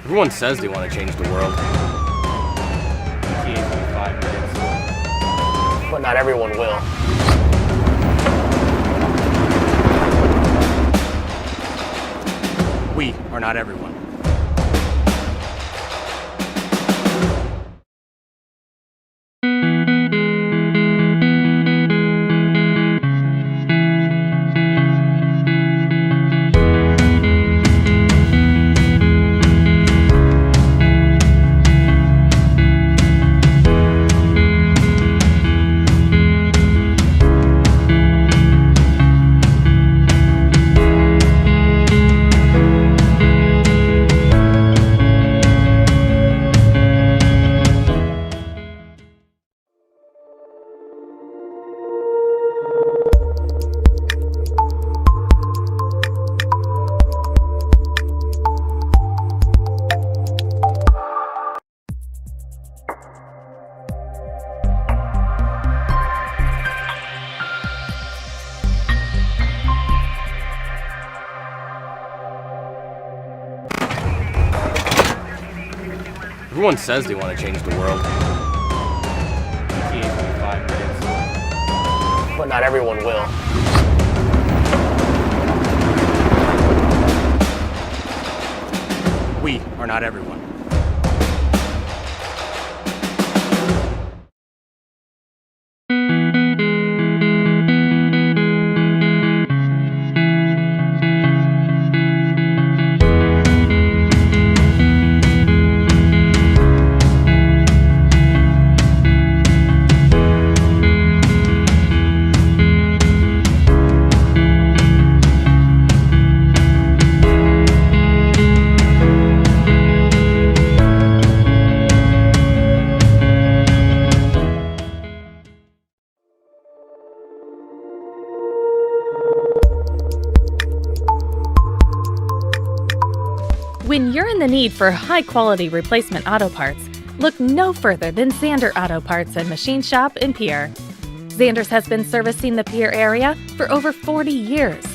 Everyone says they want to change the world. But not everyone will. We are not everyone. Everyone says they want to change the world. But not everyone will. We are not everyone. When you're in the need for high-quality replacement auto parts, look no further than Zander Auto Parts and Machine Shop in Pierre. Zander's has been servicing the Pierre area for over 40 years.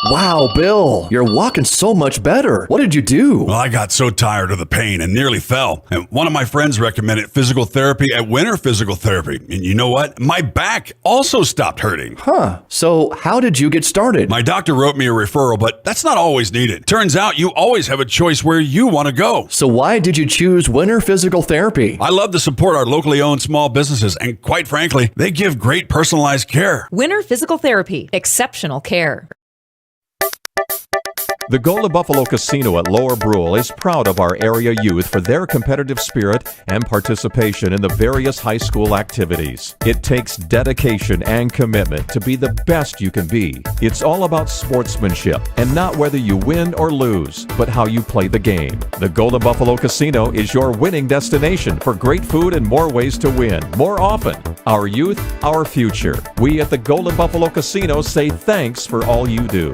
Wow, Bill, you're walking so much better. What did you do? Well, I got so tired of the pain and nearly fell. And one of my friends recommended physical therapy at Winter Physical Therapy. And you know what? My back also stopped hurting. Huh. So how did you get started? My doctor wrote me a referral, but that's not always needed. Turns out you always have a choice where you want to go. So why did you choose Winter Physical Therapy? I love to support our locally owned small businesses. And quite frankly, they give great personalized care. Winter Physical Therapy. Exceptional care. The Golden Buffalo Casino at Lower Brule is proud of our area youth for their competitive spirit and participation in the various high school activities. It takes dedication and commitment to be the best you can be. It's all about sportsmanship and not whether you win or lose, but how you play the game. The Golden Buffalo Casino is your winning destination for great food and more ways to win more often. Our youth, our future. We at the Golden Buffalo Casino say thanks for all you do.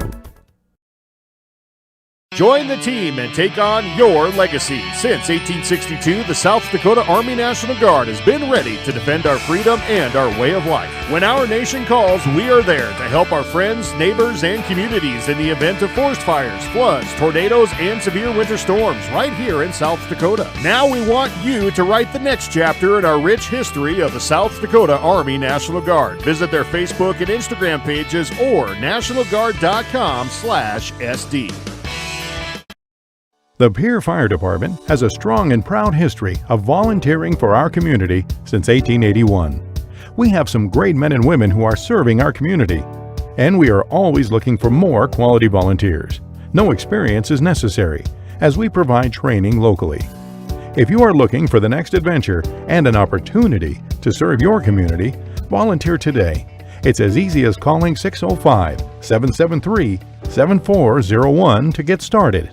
Join the team and take on your legacy. Since 1862, the South Dakota Army National Guard has been ready to defend our freedom and our way of life. When our nation calls, we are there to help our friends, neighbors, and communities in the event of forest fires, floods, tornadoes, and severe winter storms right here in South Dakota. Now we want you to write the next chapter in our rich history of the South Dakota Army National Guard. Visit their Facebook and Instagram pages or nationalguard.com/SD. The Pierre Fire Department has a strong and proud history of volunteering for our community since 1881. We have some great men and women who are serving our community, and we are always looking for more quality volunteers. No experience is necessary, as we provide training locally. If you are looking for the next adventure and an opportunity to serve your community, volunteer today. It's as easy as calling 605-773-7401 to get started.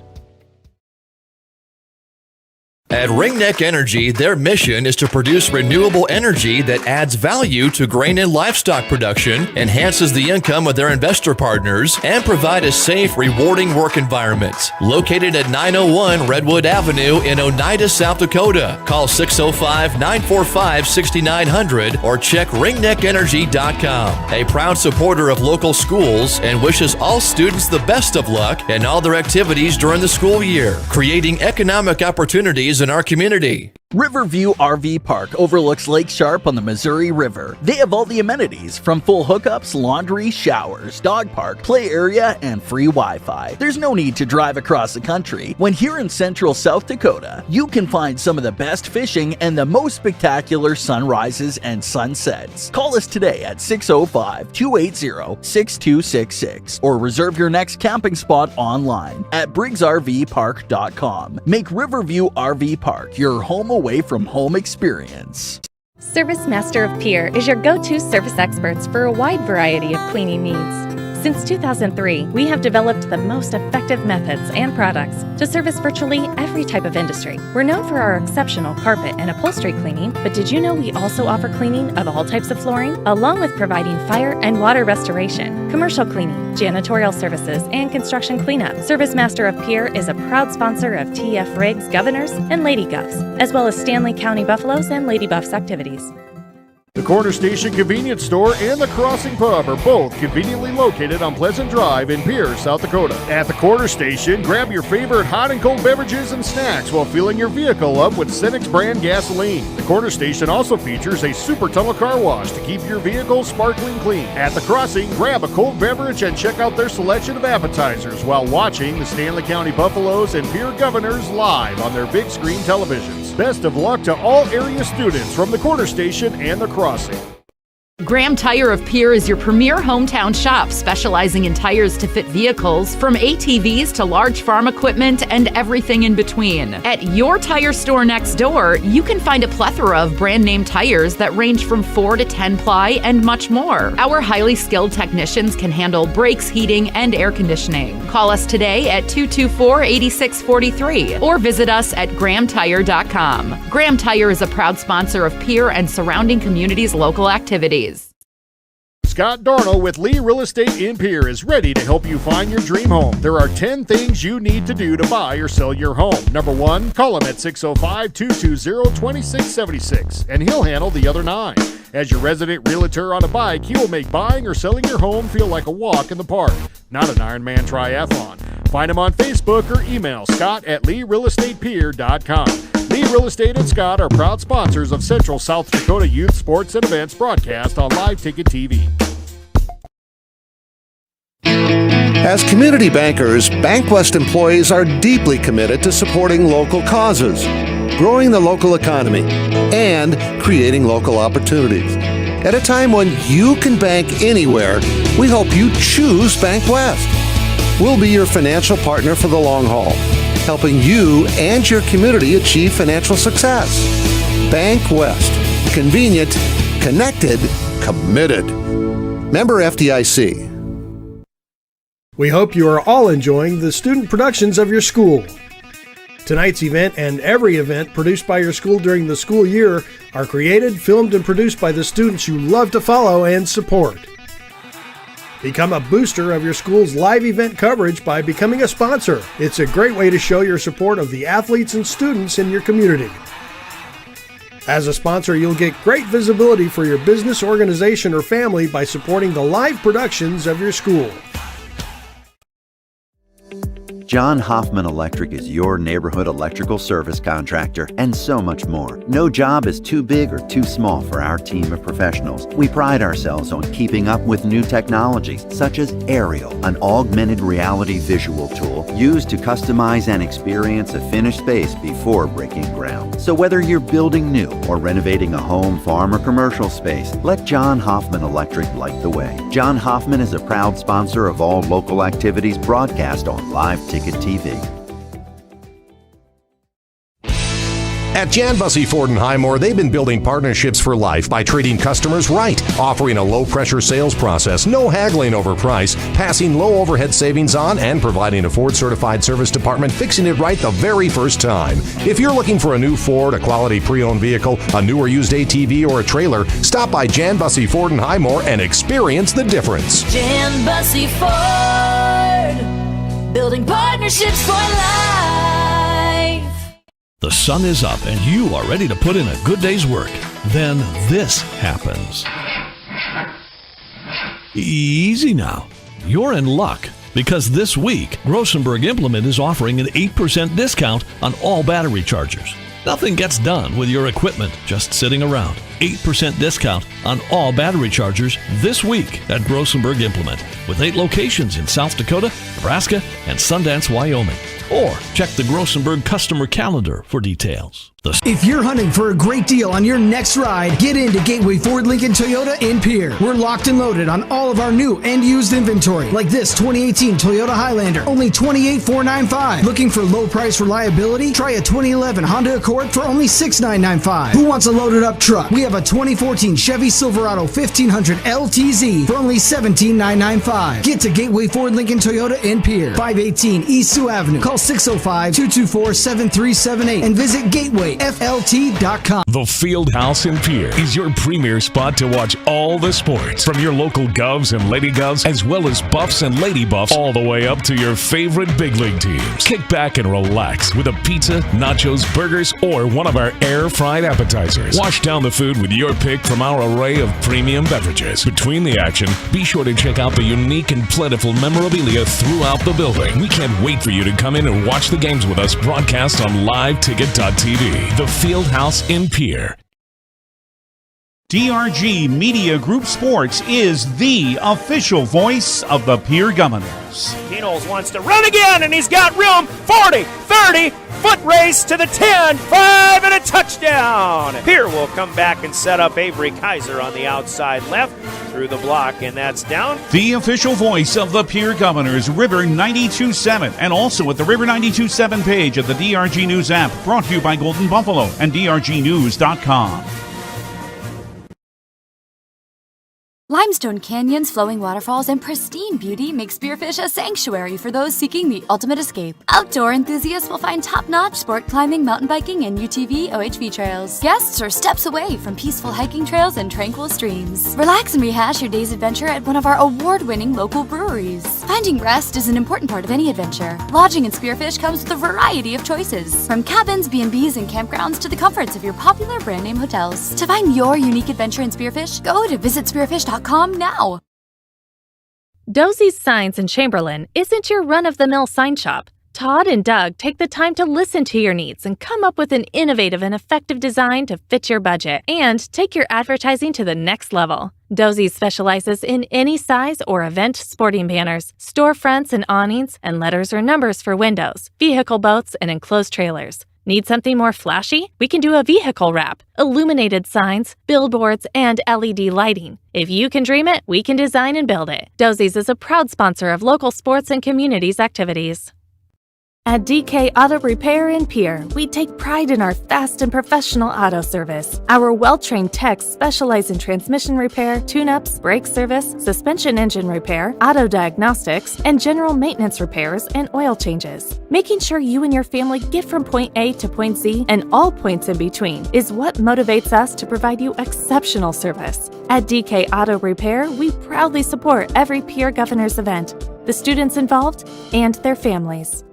At Ringneck Energy, their mission is to produce renewable energy that adds value to grain and livestock production, enhances the income of their investor partners, and provide a safe, rewarding work environment. Located at 901 Redwood Avenue in Oneida, South Dakota. Call 605-945-6900 or check ringneckenergy.com. A proud supporter of local schools and wishes all students the best of luck in all their activities during the school year, creating economic opportunities in our community. Riverview RV Park overlooks Lake Sharp on the Missouri River. They have all the amenities from full hookups, laundry, showers, dog park, play area, and free Wi-Fi. There's no need to drive across the country. When here in central South Dakota, you can find some of the best fishing and the most spectacular sunrises and sunsets. Call us today at 605-280-6266 or reserve your next camping spot online at briggsrvpark.com. Make Riverview RV Park your home away from home experience. Service Master of Pierre is your go-to service experts for a wide variety of cleaning needs. Since 2003, we have developed the most effective methods and products to service virtually every type of industry. We're known for our exceptional carpet and upholstery cleaning, but did you know we also offer cleaning of all types of flooring, along with providing fire and water restoration, commercial cleaning, janitorial services, and construction cleanup. Service Master of Pierre is a proud sponsor of TF Riggs Governors and Lady Govs, as well as Stanley County Buffaloes and Lady Buffs activities. The Corner Station Convenience Store and the Crossing Pub are both conveniently located on Pleasant Drive in Pierre, South Dakota. At the Corner Station, grab your favorite hot and cold beverages and snacks while filling your vehicle up with Cenex brand gasoline. The Corner Station also features a super tunnel car wash to keep your vehicle sparkling clean. At the Crossing, grab a cold beverage and check out their selection of appetizers while watching the Stanley County Buffaloes and Pierre Governors live on their big screen televisions. Best of luck to all area students from the Corner Station and the Crossing. Graham Tire of Pierre is your premier hometown shop, specializing in tires to fit vehicles, from ATVs to large farm equipment and everything in between. At your tire store next door, you can find a plethora of brand name tires that range from 4 to 10 ply and much more. Our highly skilled technicians can handle brakes, heating, and air conditioning. Call us today at 224-8643 or visit us at grahamtire.com. Graham Tire is a proud sponsor of Pierre and surrounding communities' local activities. Scott Darnell with Lee Real Estate in Pierre is ready to help you find your dream home. There are 10 things you need to do to buy or sell your home. Number 1, call him at 605-220-2676, and he'll handle the other 9. As your resident realtor on a bike, he will make buying or selling your home feel like a walk in the park, not an Ironman triathlon. Find him on Facebook or email Scott at LeeRealEstatePierre.com. Lee Real Estate and Scott are proud sponsors of Central South Dakota Youth Sports and Events broadcast on Live Ticket TV. As community bankers, BankWest employees are deeply committed to supporting local causes, growing the local economy, and creating local opportunities. At a time when you can bank anywhere, we hope you choose BankWest. We'll be your financial partner for the long haul, helping you and your community achieve financial success. BankWest. Convenient, connected, committed. Member FDIC. We hope you are all enjoying the student productions of your school. Tonight's event and every event produced by your school during the school year are created, filmed, and produced by the students you love to follow and support. Become a booster of your school's live event coverage by becoming a sponsor. It's a great way to show your support of the athletes and students in your community. As a sponsor, you'll get great visibility for your business, organization, or family by supporting the live productions of your school. John Hoffman Electric is your neighborhood electrical service contractor, and so much more. No job is too big or too small for our team of professionals. We pride ourselves on keeping up with new technologies, such as Aerial, an augmented reality visual tool used to customize and experience a finished space before breaking ground. So whether you're building new or renovating a home, farm, or commercial space, let John Hoffman Electric light the way. John Hoffman is a proud sponsor of all local activities broadcast on Live Ticket TV. At Jan Bussey Ford & Highmore, they've been building partnerships for life by treating customers right, offering a low-pressure sales process, no haggling over price, passing low overhead savings on, and providing a Ford-certified service department fixing it right the very first time. If you're looking for a new Ford, a quality pre-owned vehicle, a new or used ATV, or a trailer, stop by Jan Bussey Ford & Highmore and experience the difference. Jan Bussey Ford, building partnerships for life. The sun is up and you are ready to put in a good day's work. Then this happens. Easy now. You're in luck because this week, Grossenberg Implement is offering an 8% discount on all battery chargers. Nothing gets done with your equipment just sitting around. 8% discount on all battery chargers this week at Grossenberg Implement, with 8 locations in South Dakota, Nebraska, and Sundance, Wyoming. Or check the Grossenberg customer calendar for details. If you're hunting for a great deal on your next ride, get into Gateway Ford Lincoln Toyota in Pierre. We're locked and loaded on all of our new and used inventory, like this 2018 Toyota Highlander, only $28,495. Looking for low price reliability? Try a 2011 Honda Accord for only $6,995. Who wants a loaded up truck? We have a 2014 Chevy Silverado 1500 LTZ for only $17,995. Get to Gateway Ford Lincoln Toyota in Pierre, 518 East Sioux Avenue. Call 605-224-7378 and visit gatewayflt.com. The Field House in Pierre is your premier spot to watch all the sports, from your local Govs and Lady Govs, as well as Buffs and Lady Buffs, all the way up to your favorite big league teams. Kick back and relax with a pizza, nachos, burgers, or one of our air-fried appetizers. Wash down the food with your pick from our array of premium beverages. Between the action, be sure to check out the unique and plentiful memorabilia throughout the building. We can't wait for you to come in and watch the games with us broadcast on liveticket.tv. The Field House in Pierre. DRG Media Group Sports is the official voice of the Pierre Governors. Knowles wants to run again, and he's got room. 40, 30, foot race to the 10, 5, and a touchdown. Pierre will come back and set up Avery Kaiser on the outside left through the block, and that's down. The official voice of the Pierre Governors, River 92.7, and also at the River 92.7 page of the DRG News app, brought to you by Golden Buffalo and DRGnews.com. Limestone canyons, flowing waterfalls, and pristine beauty make Spearfish a sanctuary for those seeking the ultimate escape. Outdoor enthusiasts will find top-notch sport climbing, mountain biking, and UTV OHV trails. Guests are steps away from peaceful hiking trails and tranquil streams. Relax and rehash your day's adventure at one of our award-winning local breweries. Finding rest is an important part of any adventure. Lodging in Spearfish comes with a variety of choices, from cabins, B&Bs, and campgrounds to the comforts of your popular brand-name hotels. To find your unique adventure in Spearfish, go to visitspearfish.com now. Dosey's Signs in Chamberlain isn't your run-of-the-mill sign shop. Todd and Doug take the time to listen to your needs and come up with an innovative and effective design to fit your budget and take your advertising to the next level. Dosey's specializes in any size or event sporting banners, storefronts and awnings, and letters or numbers for windows, vehicle boats, and enclosed trailers. Need something more flashy? We can do a vehicle wrap, illuminated signs, billboards, and LED lighting. If you can dream it, we can design and build it. Dosey's is a proud sponsor of local sports and communities activities. At DK Auto Repair in Pierre, we take pride in our fast and professional auto service. Our well-trained techs specialize in transmission repair, tune-ups, brake service, suspension engine repair, auto diagnostics, and general maintenance repairs and oil changes. Making sure you and your family get from point A to point Z and all points in between is what motivates us to provide you exceptional service. At DK Auto Repair, we proudly support every Pierre Governors event, the students involved, and their families.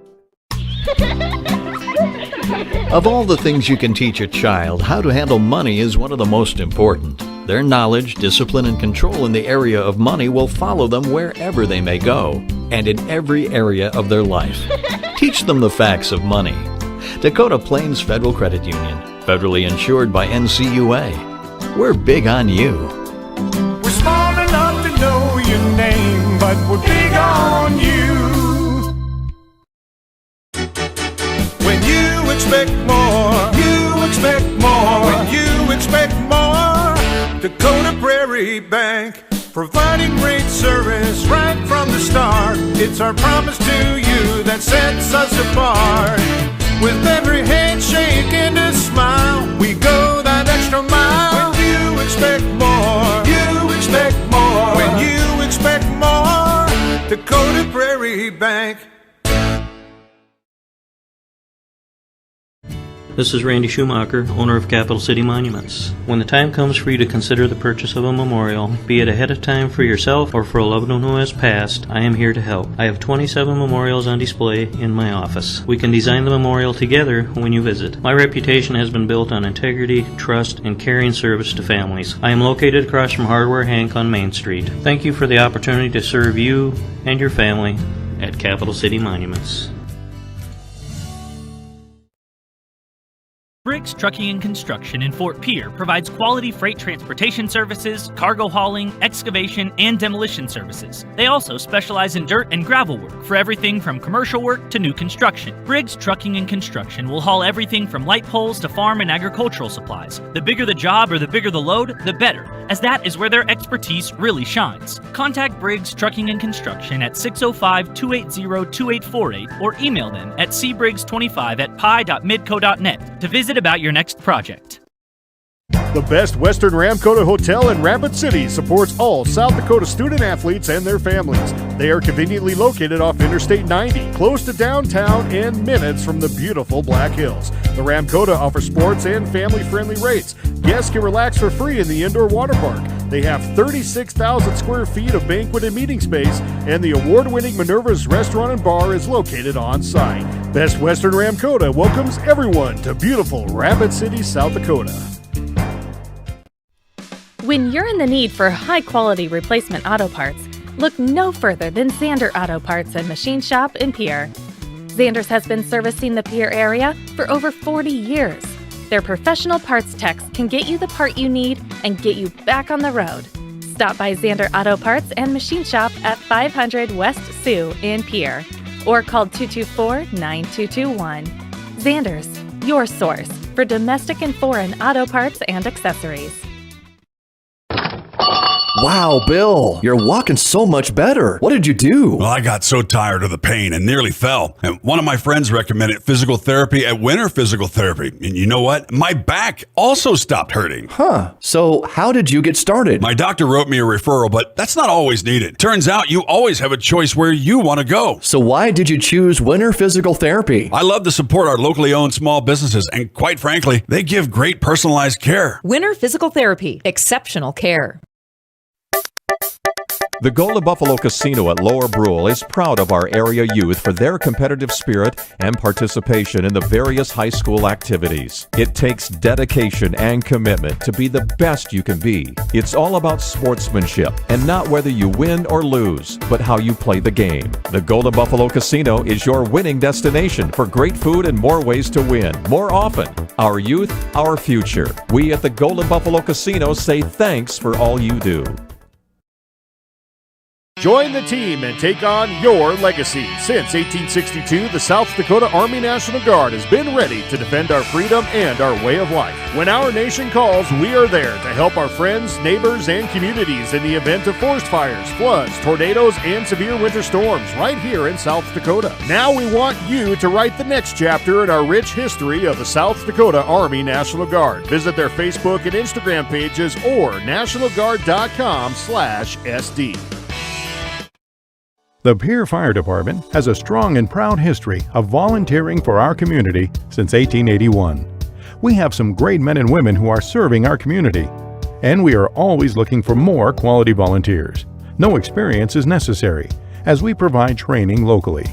Of all the things you can teach a child, how to handle money is one of the most important. Their knowledge, discipline, and control in the area of money will follow them wherever they may go, and in every area of their life. Teach them the facts of money. Dakota Plains Federal Credit Union, federally insured by NCUA. We're big on you. We're small enough to know your name, but we're big on you. When you expect more, you expect more. When you expect more, Dakota Prairie Bank, providing great service right from the start. It's our promise to you that sets us apart. With every handshake and a smile, we go that extra mile. When you expect more, you expect more. When you expect more, Dakota Prairie Bank. This is Randy Schumacher, owner of Capital City Monuments. When the time comes for you to consider the purchase of a memorial, be it ahead of time for yourself or for a loved one who has passed, I am here to help. I have 27 memorials on display in my office. We can design the memorial together when you visit. My reputation has been built on integrity, trust, and caring service to families. I am located across from Hardware Hank on Main Street. Thank you for the opportunity to serve you and your family at Capital City Monuments. Briggs Trucking and Construction in Fort Pierre provides quality freight transportation services, cargo hauling, excavation, and demolition services. They also specialize in dirt and gravel work for everything from commercial work to new construction. Briggs Trucking and Construction will haul everything from light poles to farm and agricultural supplies. The bigger the job or the bigger the load, the better, as that is where their expertise really shines. Contact Briggs Trucking and Construction at 605-280-2848 or email them at cbriggs25@pi.midco.net to visit about your next project. The Best Western Ramkota Hotel in Rapid City supports all South Dakota student athletes and their families. They are conveniently located off Interstate 90, close to downtown and minutes from the beautiful Black Hills. The Ramkota offers sports and family-friendly rates. Guests can relax for free in the indoor water park. They have 36,000 square feet of banquet and meeting space, and the award-winning Minerva's Restaurant and Bar is located on site. Best Western Ramkota welcomes everyone to beautiful Rapid City, South Dakota. When you're in the need for high-quality replacement auto parts, look no further than Zander Auto Parts and Machine Shop in Pierre. Zander's has been servicing the Pierre area for over 40 years. Their professional parts techs can get you the part you need and get you back on the road. Stop by Zander Auto Parts and Machine Shop at 500 West Sioux in Pierre or call 224-9221. Zander's, your source for domestic and foreign auto parts and accessories. Wow, Bill, you're walking so much better. What did you do? Well, I got so tired of the pain and nearly fell. And one of my friends recommended physical therapy at Winter Physical Therapy. And you know what? My back also stopped hurting. Huh. So how did you get started? My doctor wrote me a referral, but that's not always needed. Turns out you always have a choice where you want to go. So why did you choose Winter Physical Therapy? I love to support our locally owned small businesses, and quite frankly, they give great personalized care. Winter Physical Therapy. Exceptional care. The Golden Buffalo Casino at Lower Brule is proud of our area youth for their competitive spirit and participation in the various high school activities. It takes dedication and commitment to be the best you can be. It's all about sportsmanship and not whether you win or lose, but how you play the game. The Golden Buffalo Casino is your winning destination for great food and more ways to win, more often. Our youth, our future. We at the Golden Buffalo Casino say thanks for all you do. Join the team and take on your legacy. Since 1862, the South Dakota Army National Guard has been ready to defend our freedom and our way of life. When our nation calls, we are there to help our friends, neighbors, and communities in the event of forest fires, floods, tornadoes, and severe winter storms right here in South Dakota. Now we want you to write the next chapter in our rich history of the South Dakota Army National Guard. Visit their Facebook and Instagram pages or nationalguard.com/SD. The Pierre Fire Department has a strong and proud history of volunteering for our community since 1881. We have some great men and women who are serving our community, and we are always looking for more quality volunteers. No experience is necessary, as we provide training locally.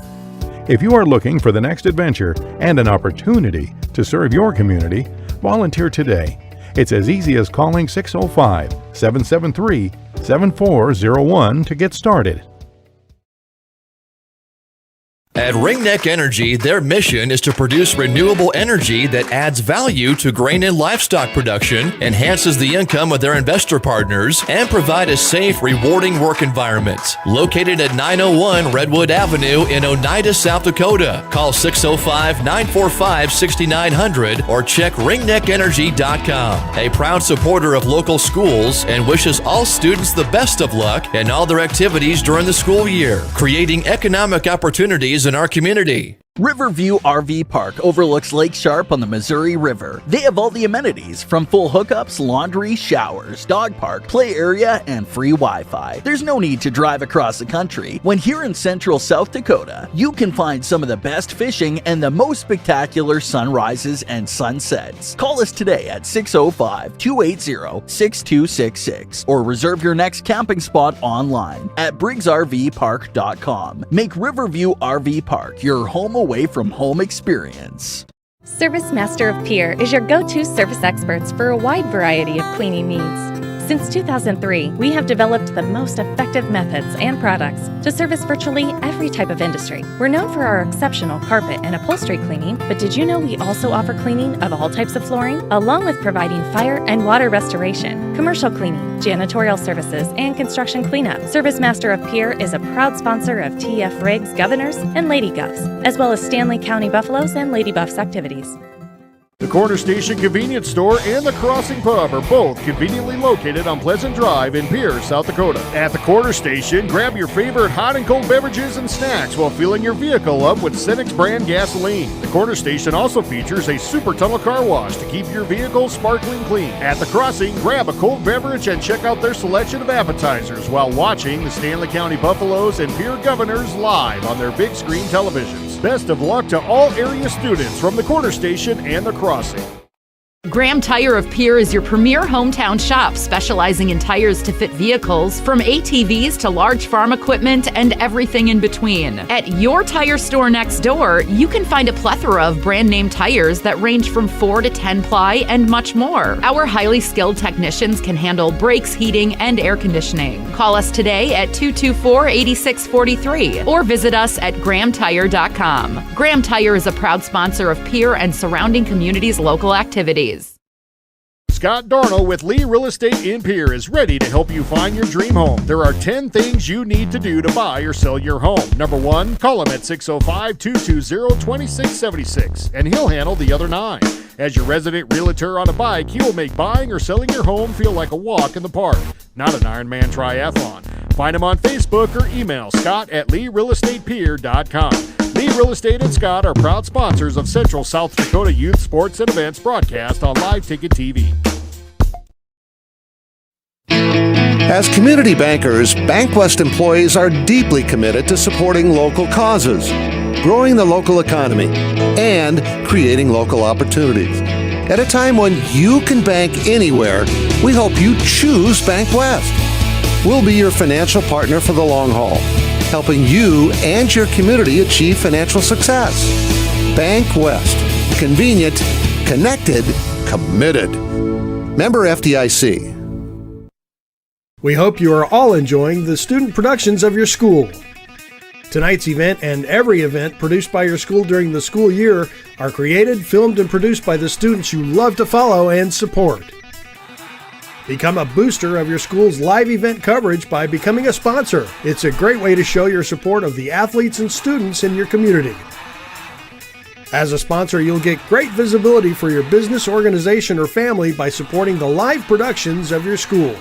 If you are looking for the next adventure and an opportunity to serve your community, volunteer today. It's as easy as calling 605-773-7401 to get started. At Ringneck Energy, their mission is to produce renewable energy that adds value to grain and livestock production, enhances the income of their investor partners, and provide a safe, rewarding work environment. Located at 901 Redwood Avenue in Oneida, South Dakota. Call 605-945-6900 or check ringneckenergy.com. A proud supporter of local schools and wishes all students the best of luck in all their activities during the school year, creating economic opportunities in our community. Riverview RV Park overlooks Lake Sharp on the Missouri River. They have all the amenities from full hookups, laundry, showers, dog park, play area, and free Wi-Fi. There's no need to drive across the country. When here in central South Dakota, you can find some of the best fishing and the most spectacular sunrises and sunsets. Call us today at 605-280-6266 or reserve your next camping spot online at briggsrvpark.com. Make Riverview RV Park your home away from home experience. Service Master of Pierre is your go-to service experts for a wide variety of cleaning needs. Since 2003, we have developed the most effective methods and products to service virtually every type of industry. We're known for our exceptional carpet and upholstery cleaning, but did you know we also offer cleaning of all types of flooring, along with providing fire and water restoration, commercial cleaning, janitorial services, and construction cleanup. Service Master of Pierre is a proud sponsor of TF Riggs Governors and Lady Govs, as well as Stanley County Buffaloes and Lady Buffs activities. The Corner Station Convenience Store and the Crossing Pub are both conveniently located on Pleasant Drive in Pierre, South Dakota. At the Corner Station, grab your favorite hot and cold beverages and snacks while filling your vehicle up with Cenex brand gasoline. The Corner Station also features a super tunnel car wash to keep your vehicle sparkling clean. At the Crossing, grab a cold beverage and check out their selection of appetizers while watching the Stanley County Buffaloes and Pierre Governors live on their big screen televisions. Best of luck to all area students from the Corner Station and the Crossing. Graham Tire of Pierre is your premier hometown shop, specializing in tires to fit vehicles, from ATVs to large farm equipment and everything in between. At your tire store next door, you can find a plethora of brand name tires that range from 4 to 10 ply and much more. Our highly skilled technicians can handle brakes, heating, and air conditioning. Call us today at 224-8643 or visit us at grahamtire.com. Graham Tire is a proud sponsor of Pierre and surrounding communities' local activities. Scott Darnell with Lee Real Estate in Pierre is ready to help you find your dream home. There are 10 things you need to do to buy or sell your home. Number 1, call him at 605-220-2676, and he'll handle the other 9. As your resident realtor on a bike, he will make buying or selling your home feel like a walk in the park, not an Ironman triathlon. Find him on Facebook or email Scott at LeeRealEstatePierre.com. Lee Real Estate and Scott are proud sponsors of Central South Dakota Youth Sports and Events broadcast on Live Ticket TV. As community bankers, BankWest employees are deeply committed to supporting local causes, growing the local economy, and creating local opportunities. At a time when you can bank anywhere, we hope you choose BankWest. We'll be your financial partner for the long haul, helping you and your community achieve financial success. BankWest. Convenient, connected, committed. Member FDIC. We hope you are all enjoying the student productions of your school. Tonight's event and every event produced by your school during the school year are created, filmed, and produced by the students you love to follow and support. Become a booster of your school's live event coverage by becoming a sponsor. It's a great way to show your support of the athletes and students in your community. As a sponsor, you'll get great visibility for your business, organization, or family by supporting the live productions of your school.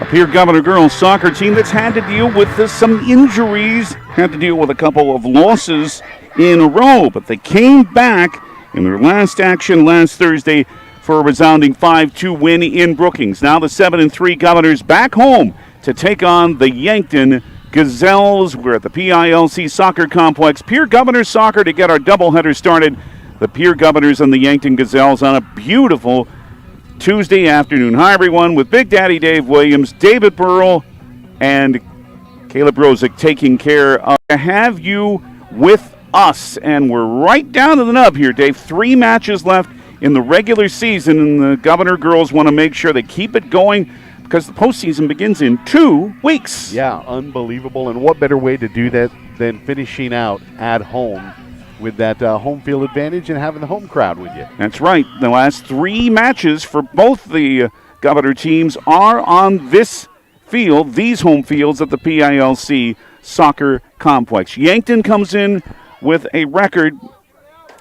A Pierre Governor girls soccer team that's had to deal with some injuries, had to deal with a couple of losses in a row, but they came back in their last action last Thursday for a resounding 5-2 win in Brookings. Now the 7-3 Governors back home to take on the Yankton Gazelles. We're at the PILC Soccer Complex. Pierre Governors soccer to get our doubleheader started. The Pierre Governors and the Yankton Gazelles on a beautiful Tuesday afternoon. Hi, everyone, with Big Daddy Dave Williams, David Burrell, and Caleb Rosick taking care of to have you with us. And we're right down to the nub here, Dave. 3 matches left in the regular season, and the Governor girls want to make sure they keep it going because the postseason begins in 2 weeks. Yeah, unbelievable. And what better way to do that than finishing out at home with that home field advantage and having the home crowd with you. That's right. The last 3 matches for both the Governor teams are on this field, these home fields at the PILC Soccer Complex. Yankton comes in with a record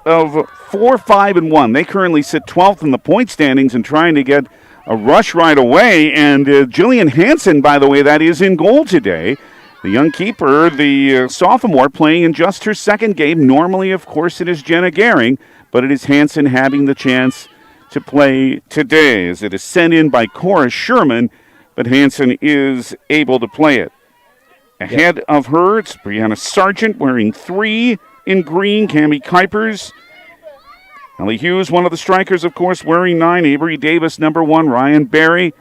of 4-5-1. They currently sit 12th in the point standings and trying to get a rush right away. And Jillian Hansen, by the way, that is in goal today. The young keeper, the sophomore, playing in just her second game. Normally, of course, it is Jenna Gehring, but it is Hansen having the chance to play today as it is sent in by Cora Sherman, but Hansen is able to play it. Ahead of her, it's Brianna Sargent wearing 3 in green, Cammie Kuipers. Ellie Hughes, one of the strikers, of course, wearing 9. Avery Davis, number 1. Ryan Barry,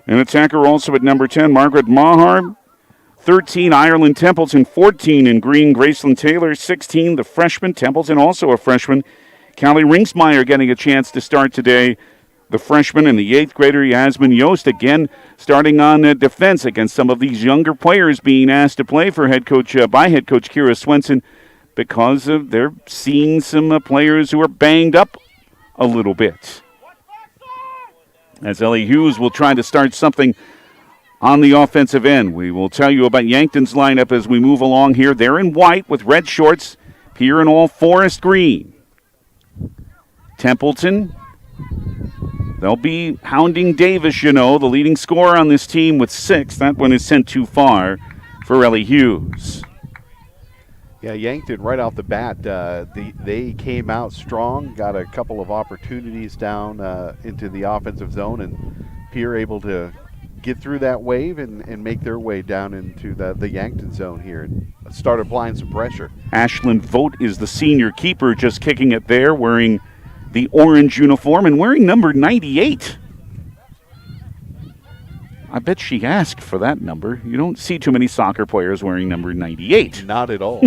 an attacker also at number 10. Margaret Mahar. 13, Ireland Templeton. 14 in green, Graceland Taylor. 16, the freshman, Templeton, also a freshman. Callie Ringsmeyer getting a chance to start today. The freshman and the 8th grader, Yasmin Yost, again starting on defense against some of these younger players being asked to play for head coach Kira Swenson, because they're seeing some players who are banged up a little bit. As Ellie Hughes will try to start something on the offensive end. We will tell you about Yankton's lineup as we move along here. They're in white with red shorts, Pierre in all forest green. Templeton, they'll be hounding Davis, the leading scorer on this team with 6. That one is sent too far for Ellie Hughes. Yeah, Yankton right off the bat, they came out strong, got a couple of opportunities down into the offensive zone, and Pierre able to get through that wave and make their way down into the Yankton zone here and start applying some pressure. Ashlyn Vogt is the senior keeper, just kicking it there, wearing the orange uniform and wearing number 98. I bet she asked for that number. You don't see too many soccer players wearing number 98. Not at all.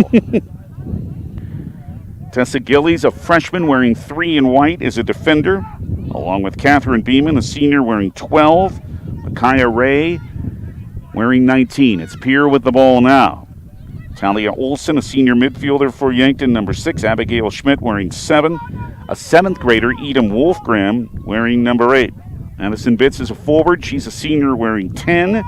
Tessa Gillies, a freshman wearing 3 in white, is a defender, along with Catherine Beeman, a senior wearing 12. Micaiah Ray wearing 19. It's Pierre with the ball now. Talia Olson, a senior midfielder for Yankton, number 6. Abigail Schmidt wearing 7. A 7th grader, Edom Wolfgram, wearing number 8. Addison Bitts is a forward. She's a senior wearing 10.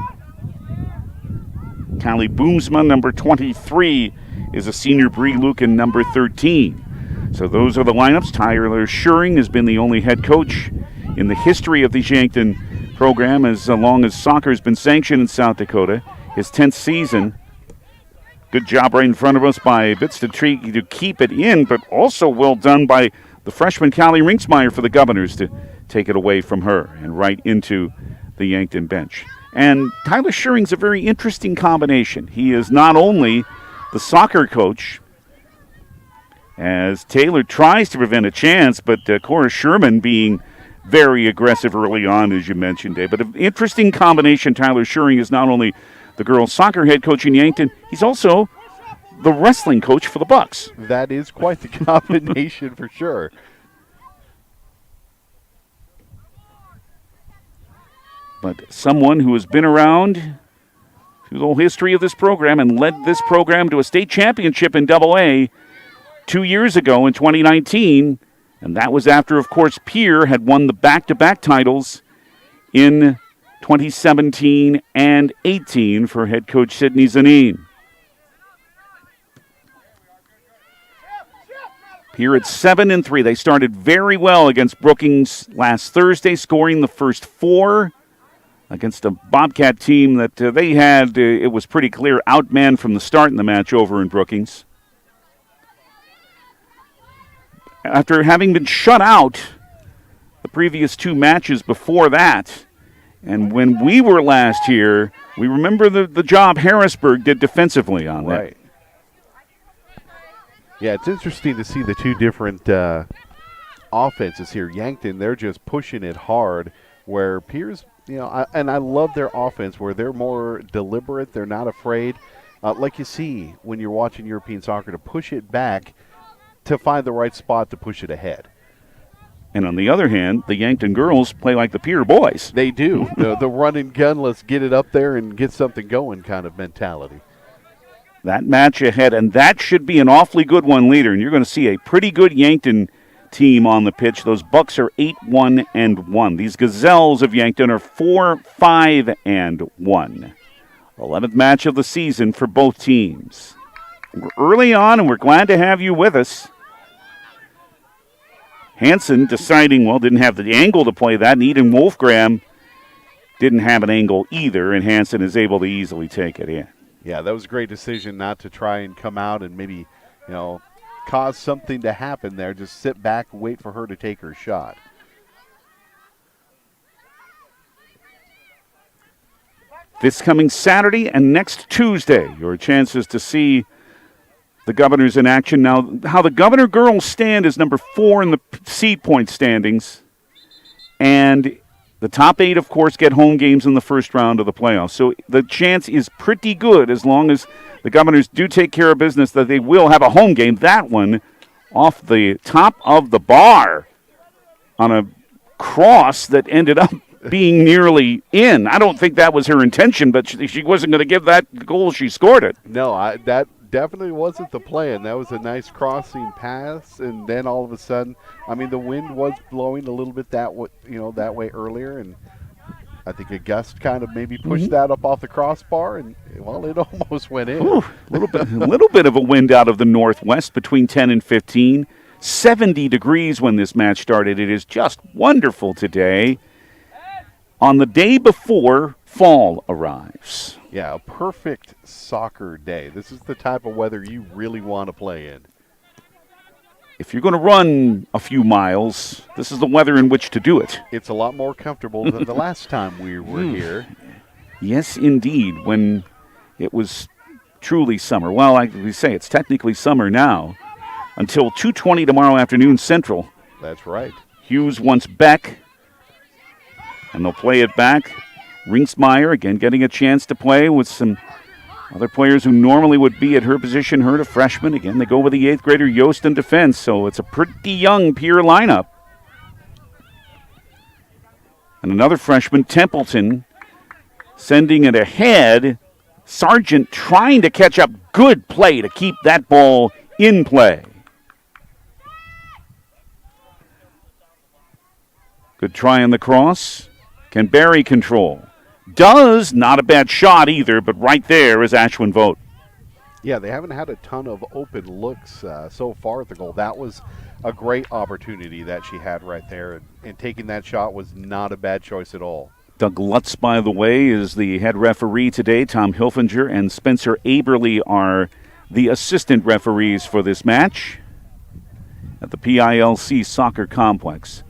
Callie Boomsma, number 23, is a senior. Bree Lucan, number 13. So those are the lineups. Tyler Schuring has been the only head coach in the history of the Yankton program as long as soccer has been sanctioned in South Dakota. His 10th season. Good job right in front of us by Bitts to keep it in, but also well done by the freshman Callie Ringsmeyer for the Governors to take it away from her and right into the Yankton bench. And Tyler Schuring's a very interesting combination. He is not only the soccer coach, as Taylor tries to prevent a chance, but Cora Sherman being very aggressive early on, as you mentioned, Dave. But an interesting combination. Tyler Schuring is not only the girls' soccer head coach in Yankton, he's also the wrestling coach for the Bucks. That is quite the combination for sure. But someone who has been around through the whole history of this program and led this program to a state championship in AA 2 years ago in 2019. And that was after, of course, Pierre had won the back-to-back titles in 2017 and 18 for head coach Sydney Zanin. Pierre at 7-3. They started very well against Brookings last Thursday, scoring the first 4 against a Bobcat team that they had, it was pretty clear, outmanned from the start in the match over in Brookings. After having been shut out the previous 2 matches before that, and when we were last here, we remember the job Harrisburg did defensively on that. Right. Yeah, it's interesting to see the 2 different offenses here. Yankton, they're just pushing it hard, where Pierre's, and I love their offense, where they're more deliberate. They're not afraid, like you see when you're watching European soccer, to push it back to find the right spot to push it ahead. And on the other hand, the Yankton girls play like the Pierre boys. They do. the run and gun, let's get it up there and get something going kind of mentality. That match ahead, and that should be an awfully good one later. And you're going to see a pretty good Yankton team on the pitch. Those Bucks are 8-1-1. These Gazelles of Yankton are 4-5-1. 11th match of the season for both teams. We're early on, and we're glad to have you with us. Hansen deciding, didn't have the angle to play that. And Eden Wolfgram didn't have an angle either, and Hansen is able to easily take it in. Yeah, that was a great decision not to try and come out and maybe, cause something to happen there. Just sit back, wait for her to take her shot. This coming Saturday and next Tuesday, your chances to see the Governors in action. Now, how the Governor girls stand is number 4 in the seed point standings. And the top 8, of course, get home games in the first round of the playoffs. So the chance is pretty good as long as the Governors do take care of business that they will have a home game. That one off the top of the bar on a cross that ended up being nearly in. I don't think that was her intention, but she wasn't going to give that goal. She scored it. No, that definitely wasn't the plan. That was a nice crossing pass, and then all of a sudden, the wind was blowing a little bit that way earlier, and I think a gust kind of maybe pushed that up off the crossbar, and it almost went in. Ooh, a little bit of a wind out of the northwest between 10 and 15. 70 degrees when this match started. It is just wonderful today. On the day before fall arrives. Yeah, a perfect soccer day. This is the type of weather you really want to play in. If you're going to run a few miles, this is the weather in which to do it. It's a lot more comfortable than the last time we were here. Yes, indeed, when it was truly summer. Well, like we say, it's technically summer now until 2:20 tomorrow afternoon Central. That's right. Hughes wants Beck, and they'll play it back. Rinksmeyer, again, getting a chance to play with some other players who normally would be at her position. Hurt, a freshman. Again, they go with the 8th grader Yost in defense, so it's a pretty young Pierre lineup. And another freshman, Templeton, sending it ahead. Sargent trying to catch up. Good play to keep that ball in play. Good try on the cross. Can Barry control? Does. Not a bad shot either, but right there is Ashwin Vogt. Yeah, they haven't had a ton of open looks so far at the goal. That was a great opportunity that she had right there, and taking that shot was not a bad choice at all. Doug Lutz, by the way, is the head referee today. Tom Hilfinger and Spencer Aberly are the assistant referees for this match at the PILC Soccer Complex.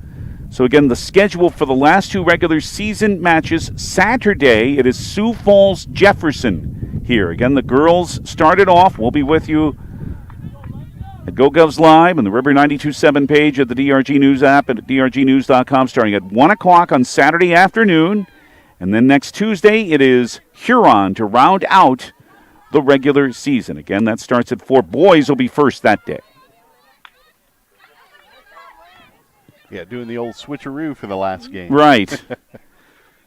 So again, the schedule for the last 2 regular season matches. Saturday, it is Sioux Falls Jefferson here. Again, the girls started off. We'll be with you at GoGovs Live and the River 92.7 page of the DRG News app and at drgnews.com starting at 1 o'clock on Saturday afternoon. And then next Tuesday, it is Huron to round out the regular season. Again, that starts at 4. Boys will be first that day. Yeah, doing the old switcheroo for the last game. Right.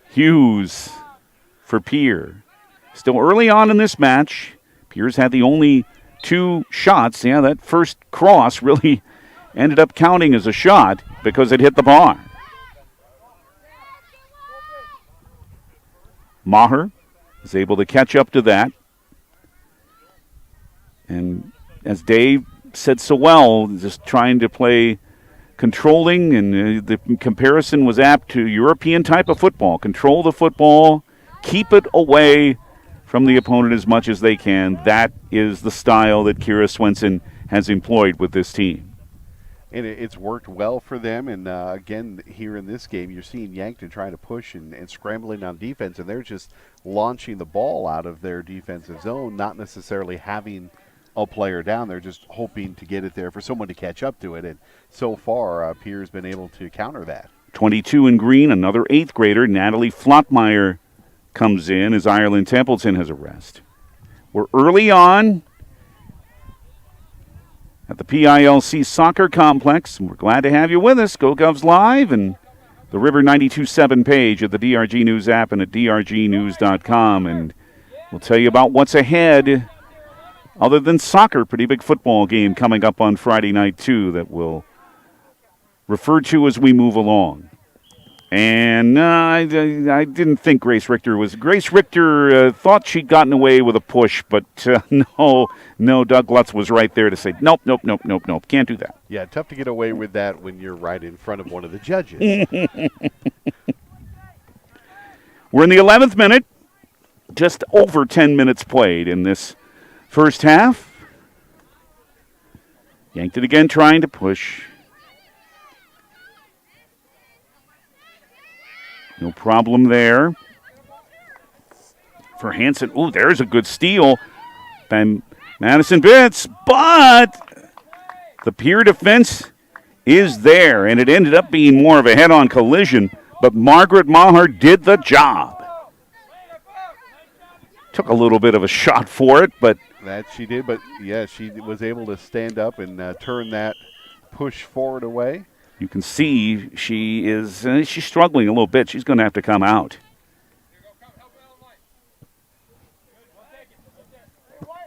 Hughes for Pierre. Still early on in this match. Pierre's had the only 2 shots. Yeah, that first cross really ended up counting as a shot because it hit the bar. Maher is able to catch up to that. And as Dave said so well, just trying to play controlling, and the comparison was apt to European type of football. Control the football, keep it away from the opponent as much as they can. That is the style that Kira Swenson has employed with this team. And it's worked well for them. And again, here in this game, you're seeing Yankton trying to push and scrambling on defense, and they're just launching the ball out of their defensive zone, not necessarily having a player down. They're just hoping to get it there for someone to catch up to it. And so far, Pierre's been able to counter that. 22 in green, another 8th grader, Natalie Flottmeyer, comes in as Ireland Templeton has a rest. We're early on at the PILC Soccer Complex, and we're glad to have you with us. GoGovs Live and the River 92.7 page of the DRG News app and at drgnews.com. And we'll tell you about what's ahead. Other than soccer, pretty big football game coming up on Friday night, too, that we'll refer to as we move along. And I didn't think Grace Richter was. Grace Richter thought she'd gotten away with a push, but no, Doug Lutz was right there to say, nope, can't do that. Yeah, tough to get away with that when you're right in front of one of the judges. We're in the 11th minute. just over 10 minutes played in this first half. Yankton again trying to push. No problem there for Hansen. Ooh, there's a good steal by Madison Bitts, but the Pierre defense is there, and it ended up being more of a head-on collision, but Margaret Maher did the job. Took a little bit of a shot for it, but that she did, but yeah, she was able to stand up and turn that push forward away. You can see she's struggling a little bit. She's going to have to come out.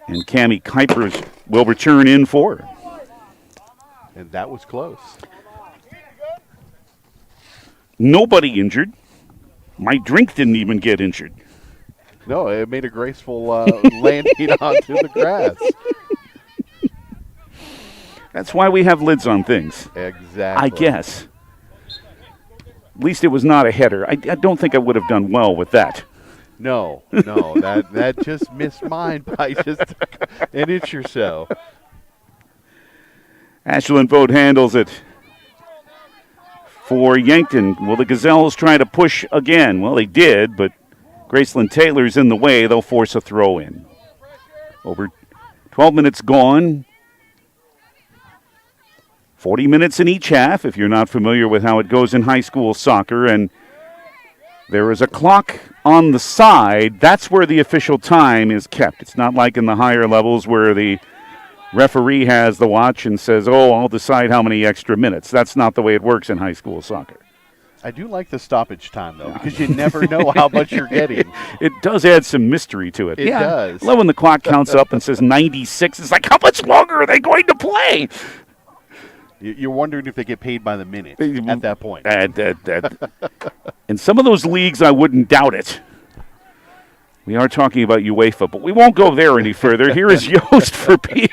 And Cammie Kuipers will return in for her. And that was close. Nobody injured. My drink didn't even get injured. No, it made a graceful landing onto the grass. That's why we have lids on things. Exactly. I guess. At least it was not a header. I don't think I would have done well with that. No, that just missed mine by just an inch or so. Ashland Vogt handles it for Yankton. Will the Gazelles try to push again? Well, they did, but Graceland Taylor's in the way. They'll force a throw in. Over 12 minutes gone. 40 minutes in each half, if you're not familiar with how it goes in high school soccer. And there is a clock on the side. That's where the official time is kept. It's not like in the higher levels where the referee has the watch and says, oh, I'll decide how many extra minutes. That's not the way it works in high school soccer. I do like the stoppage time, though, because you never know how much you're getting. It does add some mystery to it. It does. I love when the clock counts up and says 96. It's like, how much longer are they going to play? You're wondering if they get paid by the minute at that point. In some of those leagues, I wouldn't doubt it. We are talking about UEFA, but we won't go there any further. Here is Yost for Pierre.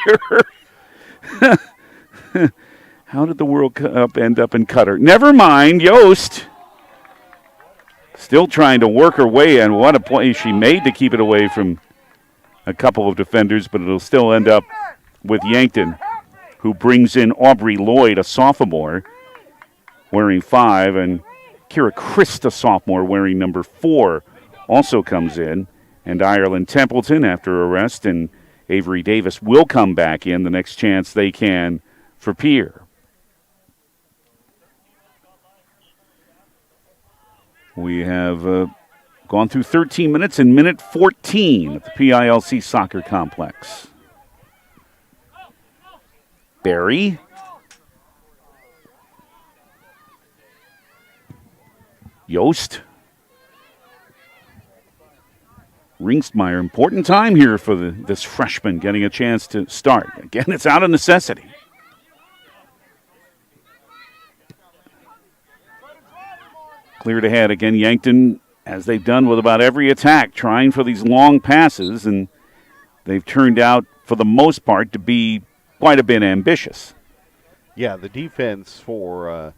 How did the World Cup end up in Qatar? Never mind, Yost. Still trying to work her way in. What a play she made to keep it away from a couple of defenders, but it'll still end up with Yankton, who brings in Aubrey Lloyd, a sophomore, wearing 5, and Kira Christ, a sophomore, wearing number 4, also comes in. And Ireland Templeton, after a rest, and Avery Davis will come back in the next chance they can for Pierre. We have gone through 13 minutes in minute 14 at the PILC Soccer Complex. Barry. Yost. Ringsmeyer, important time here for this freshman getting a chance to start. Again, it's out of necessity. Cleared ahead again, Yankton, as they've done with about every attack, trying for these long passes, and they've turned out, for the most part, to be quite a bit ambitious. Yeah, the defense for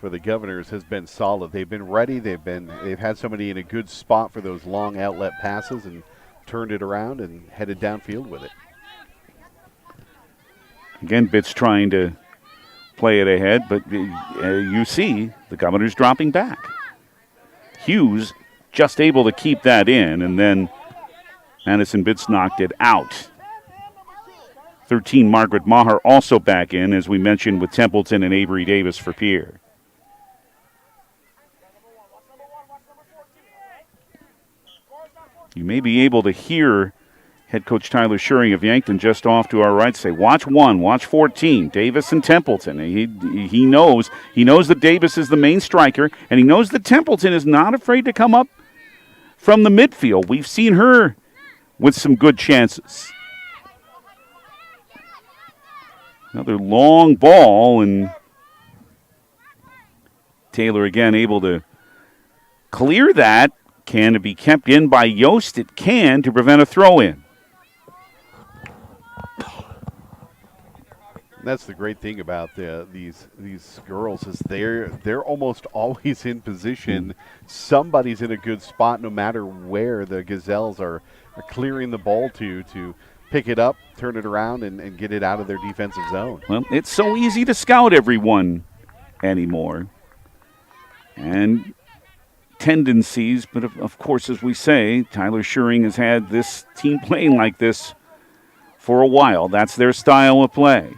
the Governors has been solid. They've been ready. They've had somebody in a good spot for those long outlet passes and turned it around and headed downfield with it. Again, Bitts trying to play it ahead, but you see the Governors dropping back. Hughes just able to keep that in, and then Madison Bitts knocked it out. 13, Margaret Maher also back in, as we mentioned, with Templeton and Avery Davis for Pierre. You may be able to hear head coach Tyler Schuring of Yankton just off to our right say, watch 1, watch 14, Davis and Templeton. He knows that Davis is the main striker, and he knows that Templeton is not afraid to come up from the midfield. We've seen her with some good chances. Another long ball, and Taylor again able to clear that. Can it be kept in by Yost? It can, to prevent a throw-in. That's the great thing about these girls is they're almost always in position. Somebody's in a good spot no matter where the Gazelles are clearing the ball to pick it up, turn it around, and get it out of their defensive zone. Well, it's so easy to scout everyone anymore. And tendencies, but of course, as we say, Tyler Schuring has had this team playing like this for a while. That's their style of play.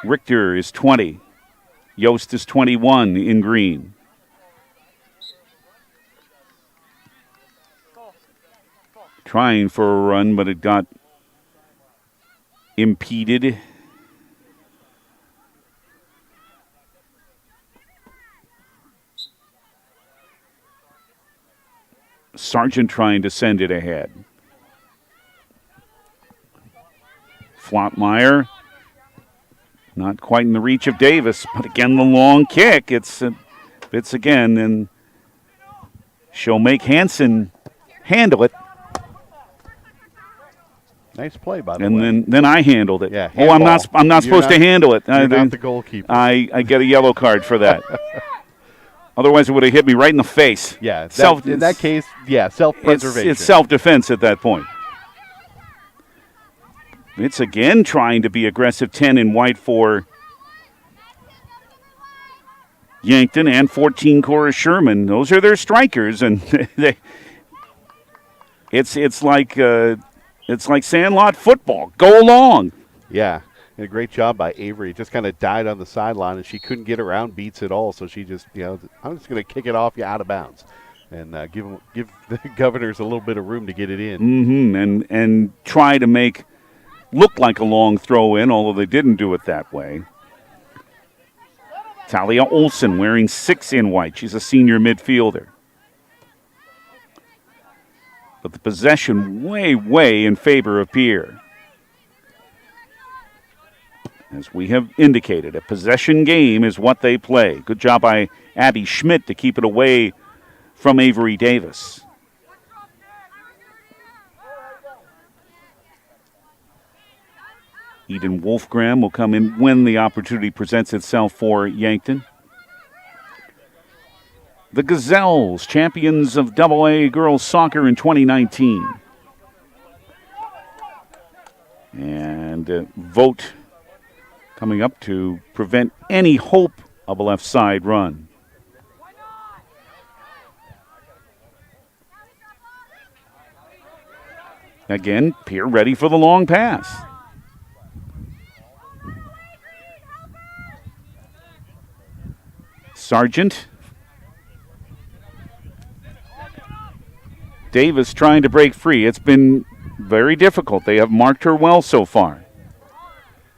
Richter is 20. Yost is 21 in green. Trying for a run, but it got impeded. Sargent trying to send it ahead. Flotmeyer. Not quite in the reach of Davis, but again the long kick. It's again, and she'll make Hansen handle it. Nice play, by the and way. And then I handled it. Yeah, I'm not supposed to handle it. You're not the goalkeeper. I get a yellow card for that. Otherwise, it would have hit me right in the face. Yeah, in that case, self-preservation. It's self-defense at that point. It's again trying to be aggressive. 10 in white for Yankton and 14 Cora Sherman. Those are their strikers, and it's like sandlot football. Go along. Yeah, and a great job by Avery. Just kind of died on the sideline, and she couldn't get around Beats at all. So she just, I'm just going to kick it off you out of bounds, and give the Governors a little bit of room to get it in. Mm-hmm. And try to make look like a long throw in, although they didn't do it that way. Talia Olsen wearing 6 in white. She's a senior midfielder. But the possession way in favor of Pierre. As we have indicated, a possession game is what they play. Good job by Abby Schmidt to keep it away from Avery Davis. Eden Wolfgram will come in when the opportunity presents itself for Yankton. The Gazelles, champions of AA girls soccer in 2019. And vote coming up to prevent any hope of a left side run. Again, Pierre ready for the long pass. Sargent. Davis trying to break free. It's been very difficult. They have marked her well so far.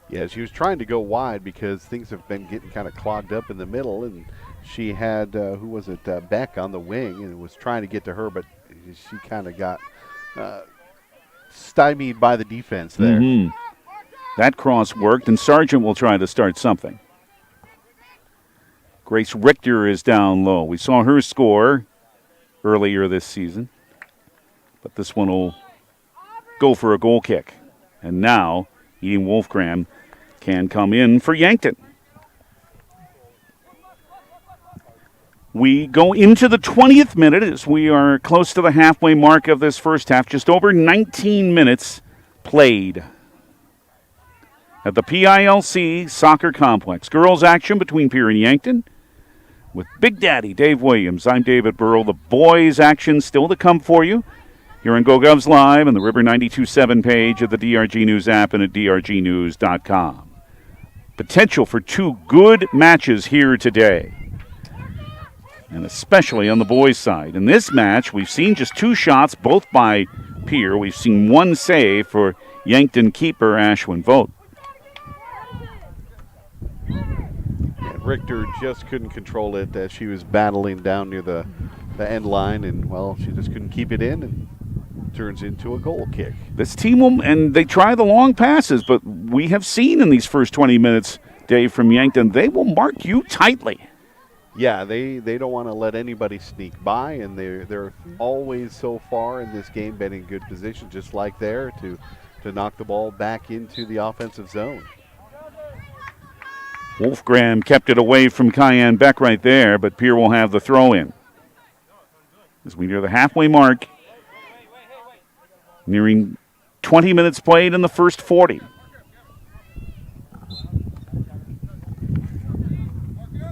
Yeah, she was trying to go wide because things have been getting kind of clogged up in the middle, and she had, Beck on the wing, and was trying to get to her, but she kind of got stymied by the defense there. Mm-hmm. That cross worked, and Sargent will try to start something. Grace Richter is down low. We saw her score earlier this season, but this one will go for a goal kick. And now, Eden Wolfgram can come in for Yankton. We go into the 20th minute as we are close to the halfway mark of this first half. Just over 19 minutes played at the PILC Soccer Complex. Girls action between Pierre and Yankton. With Big Daddy Dave Williams, I'm David Burrell. The boys' action still to come for you here on GoGovs Live and the River 92.7 page of the DRG News app and at drgnews.com. Potential for 2 good matches here today, and especially on the boys' side. In this match, we've seen just 2 shots, both by Pierre. We've seen 1 save for Yankton keeper Ashwin Vogt. Richter just couldn't control it as she was battling down near the end line, and, well, she just couldn't keep it in, and turns into a goal kick. This team will, and they try the long passes, but we have seen in these first 20 minutes, Dave, from Yankton, they will mark you tightly. Yeah, they don't want to let anybody sneak by, and they're always so far in this game been in good position, just like there, to to knock the ball back into the offensive zone. Wolfgram kept it away from Cayenne Beck right there, but Pierre will have the throw in. As we near the halfway mark, nearing 20 minutes played in the first 40.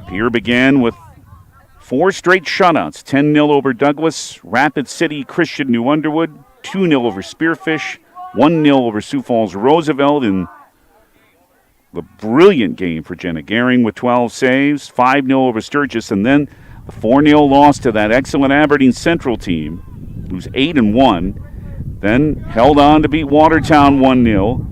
Pierre began with 4 straight shutouts, 10-0 over Douglas, Rapid City Christian New Underwood, 2-0 over Spearfish, 1-0 over Sioux Falls Roosevelt in the brilliant game for Jenna Gehring with 12 saves, 5-0 over Sturgis, and then the 4-0 loss to that excellent Aberdeen Central team, who's 8-1, then held on to beat Watertown 1-0,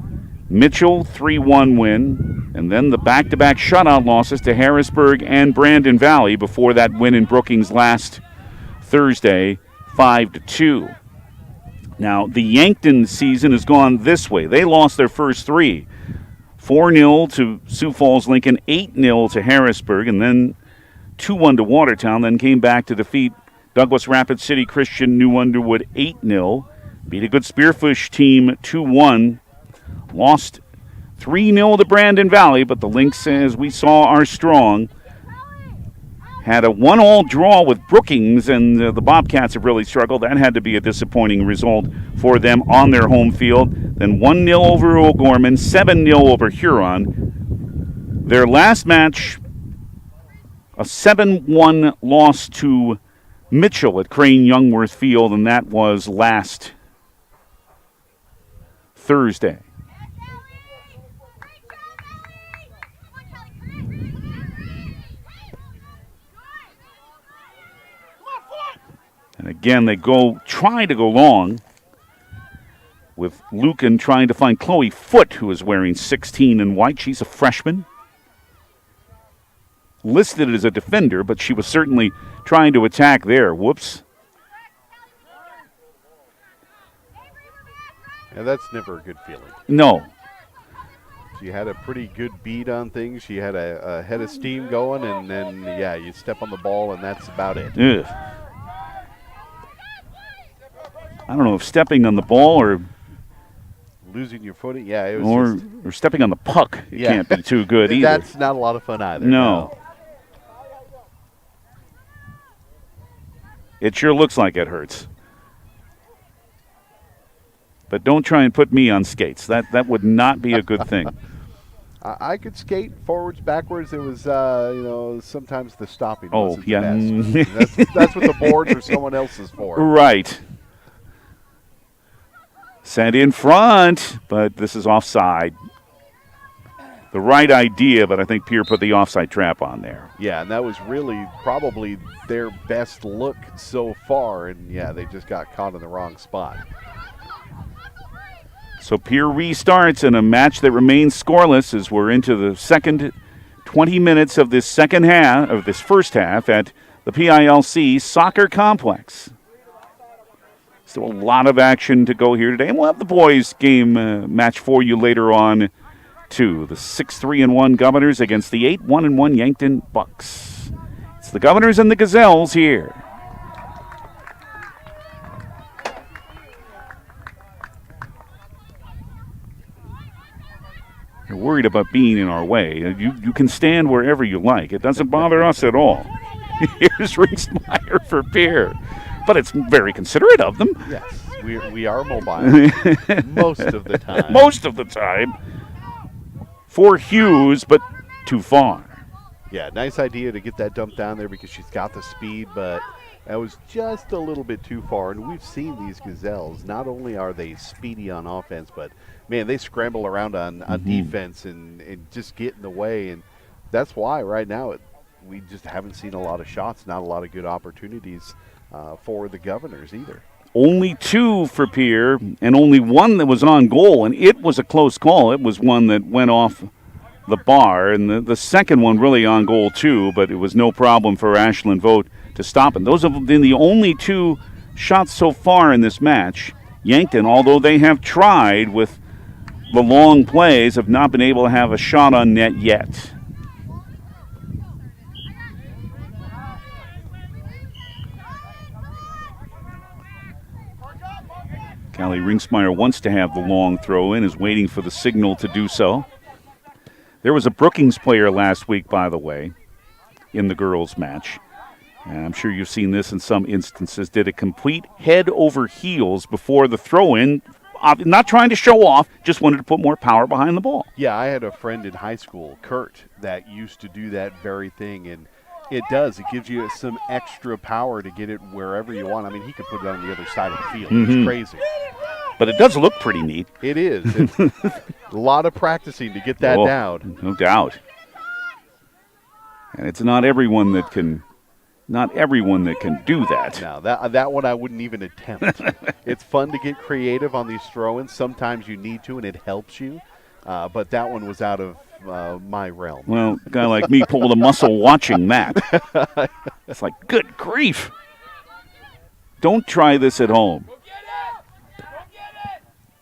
Mitchell 3-1 win, and then the back-to-back shutout losses to Harrisburg and Brandon Valley before that win in Brookings last Thursday, 5-2. Now, the Yankton season has gone this way. They lost their first 3. 4-0 to Sioux Falls Lincoln, 8-0 to Harrisburg, and then 2-1 to Watertown, then came back to defeat Douglas Rapid City Christian New Underwood 8-0, beat a good Spearfish team 2-1, lost 3-0 to Brandon Valley, but the Lynx, as we saw, are strong. Had a 1-1 draw with Brookings, and the Bobcats have really struggled. That had to be a disappointing result for them on their home field. Then 1-0 over O'Gorman, 7-0 over Huron. Their last match, a 7-1 loss to Mitchell at Crane Youngworth Field, and that was last Thursday. And again, they try to go long with Lucan trying to find Chloe Foote, who is wearing 16 in white. She's a freshman. Listed as a defender, but she was certainly trying to attack there. Whoops. And that's never a good feeling. No. She had a pretty good beat on things. She had a head of steam going, and then, yeah, you step on the ball, and that's about it. Ugh. I don't know if stepping on the ball or losing your footing, yeah, it was or stepping on the puck. It can't be too good either. That's not a lot of fun either. No. It sure looks like it hurts. But don't try and put me on skates. That would not be a good thing. I could skate forwards, backwards. It was, sometimes the stopping. Oh, wasn't yeah. the best. That's what the boards or someone else is for. Right. Sent in front, but this is offside. The right idea, but I think Pierre put the offside trap on there. Yeah, and that was really probably their best look so far, and yeah, they just got caught in the wrong spot. So Pierre restarts in a match that remains scoreless as we're into the second 20 minutes of this first half at the PILC Soccer Complex. Still a lot of action to go here today, and we'll have the boys' game match for you later on, too. The 6-3-1 Governors against the 8-1-1 Yankton Bucks. It's the Governors and the Gazelles here. You're worried about being in our way. You can stand wherever you like. It doesn't bother us at all. Here's Ringsmeyer for Pierre. But it's very considerate of them. Yes, we are mobile most of the time. Most of the time. For Hughes, but too far. Yeah, nice idea to get that dump down there because she's got the speed, but that was just a little bit too far. And we've seen these Gazelles. Not only are they speedy on offense, but, man, they scramble around on defense and just get in the way. And that's why right now we just haven't seen a lot of shots, not a lot of good opportunities for the Governors either. Only 2 for Pierre, and only 1 that was on goal, and it was a close call. It was one that went off the bar, and the second one really on goal too, but it was no problem for Ashlyn Vogt to stop it. Those have been the only 2 shots so far in this match. Yankton, although they have tried with the long plays, have not been able to have a shot on net yet. Callie Ringsmeyer wants to have the long throw in, is waiting for the signal to do so. There was a Brookings player last week, by the way, in the girls' match. And I'm sure you've seen this in some instances. Did a complete head over heels before the throw-in. Not trying to show off, just wanted to put more power behind the ball. Yeah, I had a friend in high school, Kurt, that used to do that very thing. And it does. It gives you some extra power to get it wherever you want. I mean, he could put it on the other side of the field. It's crazy. But it does look pretty neat. It is. It's a lot of practicing to get that down. No doubt. And it's not everyone that can do that. No, that one I wouldn't even attempt. It's fun to get creative on these throw-ins. Sometimes you need to, and it helps you. But that one was out of my realm. Well, a guy like me pulled a muscle watching that. It's like, good grief. Don't try this at home.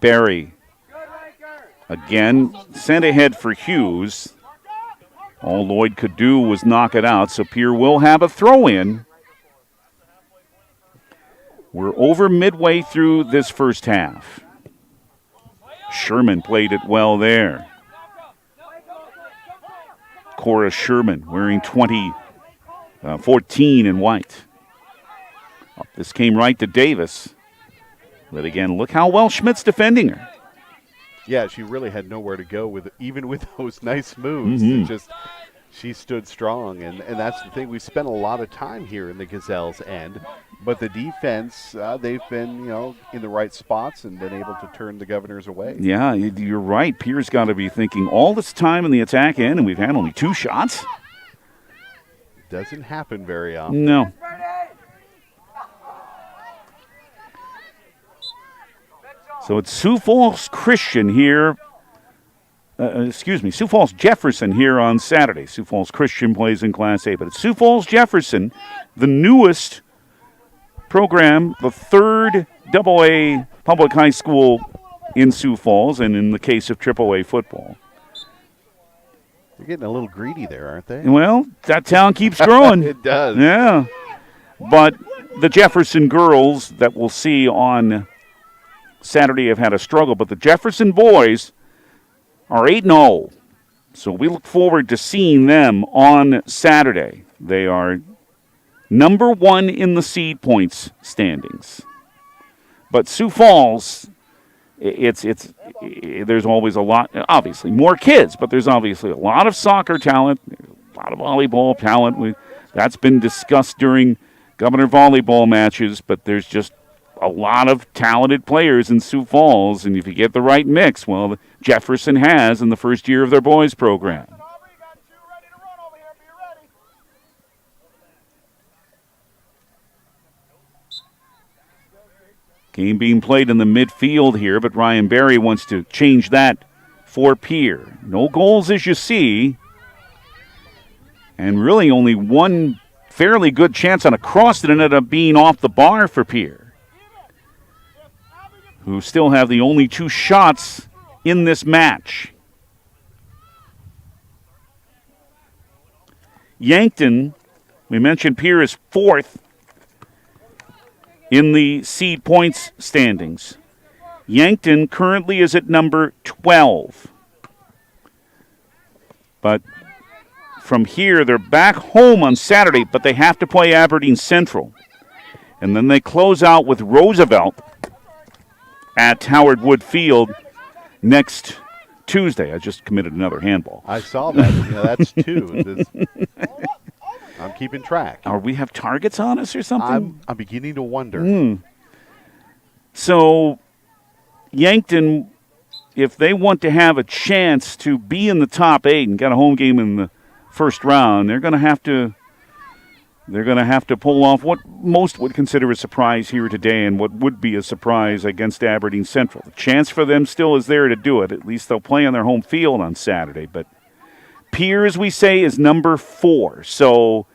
Barry. Again, sent ahead for Hughes. All Lloyd could do was knock it out, so Pierre will have a throw-in. We're over midway through this first half. Sherman played it well there. Cora Sherman wearing 14 in white. This came right to Davis. But again, look how well Schmidt's defending her. Yeah, she really had nowhere to go even with those nice moves. It just, she stood strong, and that's the thing. We spent a lot of time here in the Gazelles' end, but the defense, they've been in the right spots and been able to turn the Governors away. Yeah, you're right. Pierre's got to be thinking all this time in the attack end, and we've had only 2 shots. Doesn't happen very often. No. So it's Sioux Falls Christian here. Sioux Falls Jefferson here on Saturday. Sioux Falls Christian plays in Class A, but it's Sioux Falls Jefferson, the newest program, the 3rd AA public high school in Sioux Falls, and in the case of AAA football. They're getting a little greedy there, aren't they? Well, that town keeps growing. It does. Yeah. But the Jefferson girls that we'll see on Saturday have had a struggle, but the Jefferson boys are 8-0. So we look forward to seeing them on Saturday. They are number 1 in the seed points standings. But Sioux Falls, there's always a lot, obviously more kids, but there's obviously a lot of soccer talent, a lot of volleyball talent. That's been discussed during Governor volleyball matches, but there's just a lot of talented players in Sioux Falls, and if you get the right mix, well, Jefferson has in the first year of their boys program. Game being played in the midfield here, but Ryan Berry wants to change that for Pierre. No goals as you see, and really only one fairly good chance on a cross that ended up being off the bar for Pierre, who still have the only 2 shots in this match. Yankton, we mentioned Pierre is 4th in the seed points standings. Yankton currently is at number 12. But from here, they're back home on Saturday, but they have to play Aberdeen Central. And then they close out with Roosevelt at Howard Wood Field next Tuesday. I just committed another handball. I saw that. That's 2. I'm keeping track. Or we have targets on us or something? I'm beginning to wonder. So Yankton, if they want to have a chance to be in the top 8 and get a home game in the first round, they're going to have to pull off what most would consider a surprise here today, and what would be a surprise against Aberdeen Central. The chance for them still is there to do it. At least they'll play on their home field on Saturday. But Pierre, as we say, is number 4. So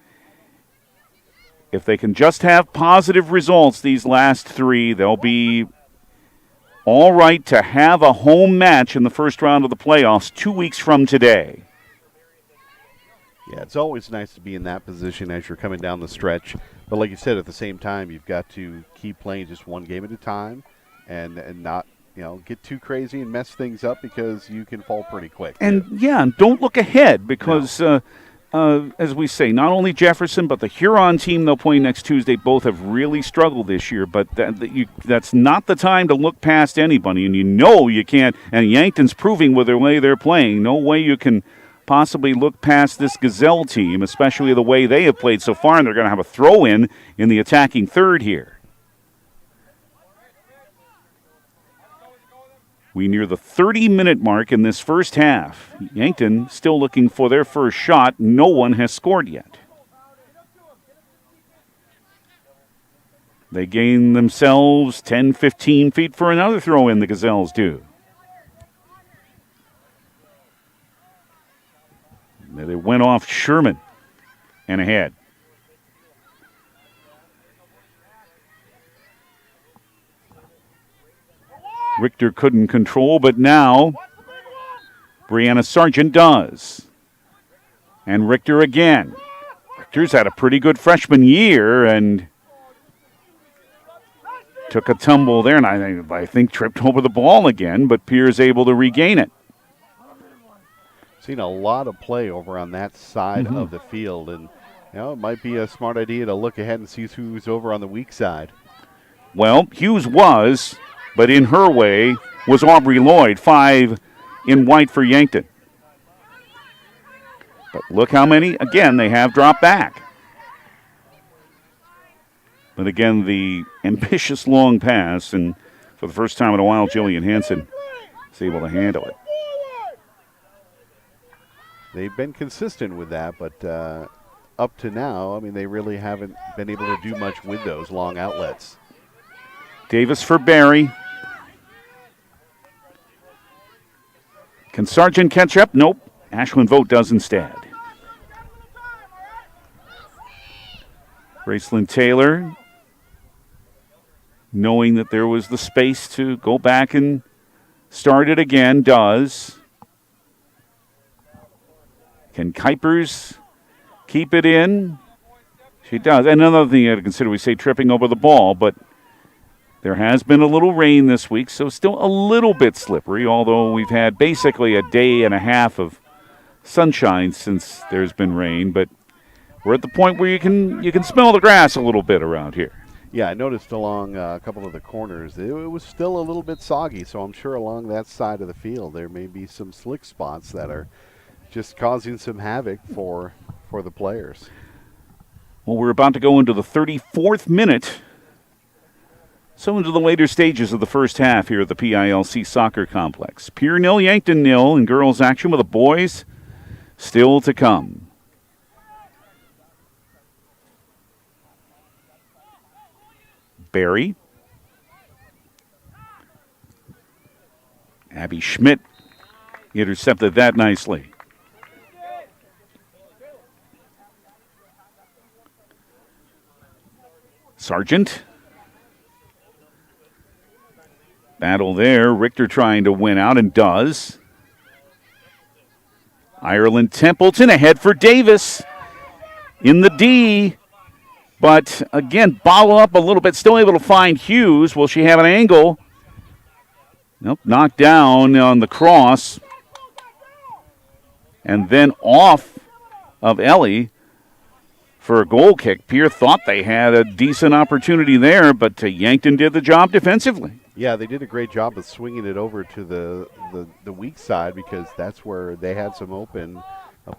if they can just have positive results these last 3, they'll be all right to have a home match in the first round of the playoffs 2 weeks from today. Yeah, it's always nice to be in that position as you're coming down the stretch. But like you said, at the same time, you've got to keep playing just one game at a time. and not get too crazy and mess things up, because you can fall pretty quick. And and don't look ahead, because as we say, not only Jefferson but the Huron team they'll play next Tuesday both have really struggled this year. But that's not the time to look past anybody, and you can't. And Yankton's proving with the way they're playing, no way you can possibly look past this Gazelle team, especially the way they have played so far. And they're going to have a throw-in in the attacking third here. We near the 30-minute mark in this first half. Yankton still looking for their first shot. No one has scored yet. They gain themselves 10, 15 feet for another throw-in, the Gazelles do. They went off Sherman and ahead. Richter couldn't control, but now Brianna Sargent does. And Richter again. Richter's had a pretty good freshman year and took a tumble there, and I think tripped over the ball again, but Pierre's able to regain it. Seen a lot of play over on that side of the field, and it might be a smart idea to look ahead and see who's over on the weak side. Well, Hughes was, but in her way was Aubrey Lloyd, 5 in white for Yankton. But look how many, again, they have dropped back. But again, the ambitious long pass, and for the first time in a while, Jillian Hansen is able to handle it. They've been consistent with that, but up to now, they really haven't been able to do much with those long outlets. Davis for Barry. Can Sargent catch up? Nope. Ashlyn Vogt does instead. Gracelyn Taylor, knowing that there was the space to go back and start it again, does. Can Kuipers keep it in? She does. And another thing you have to consider, we say tripping over the ball, but there has been a little rain this week, so still a little bit slippery, although we've had basically a day and a half of sunshine since there's been rain. But we're at the point where you can smell the grass a little bit around here. Yeah, I noticed along a couple of the corners, it was still a little bit soggy, so I'm sure along that side of the field there may be some slick spots that are just causing some havoc for the players. Well, we're about to go into the 34th minute. So into the later stages of the first half here at the PILC Soccer Complex. Pierre 0, Yankton 0 in girls action, with the boys still to come. Barry. Abby Schmidt intercepted that nicely. Sargent. Battle there. Richter trying to win out, and does. Ireland Templeton ahead for Davis in the D. But again, bottle up a little bit. Still able to find Hughes. Will she have an angle? Nope. Knocked down on the cross. And then off of Ellie for a goal kick. Pierre thought they had a decent opportunity there, but Yankton did the job defensively. Yeah, they did a great job of swinging it over to the weak side, because that's where they had some open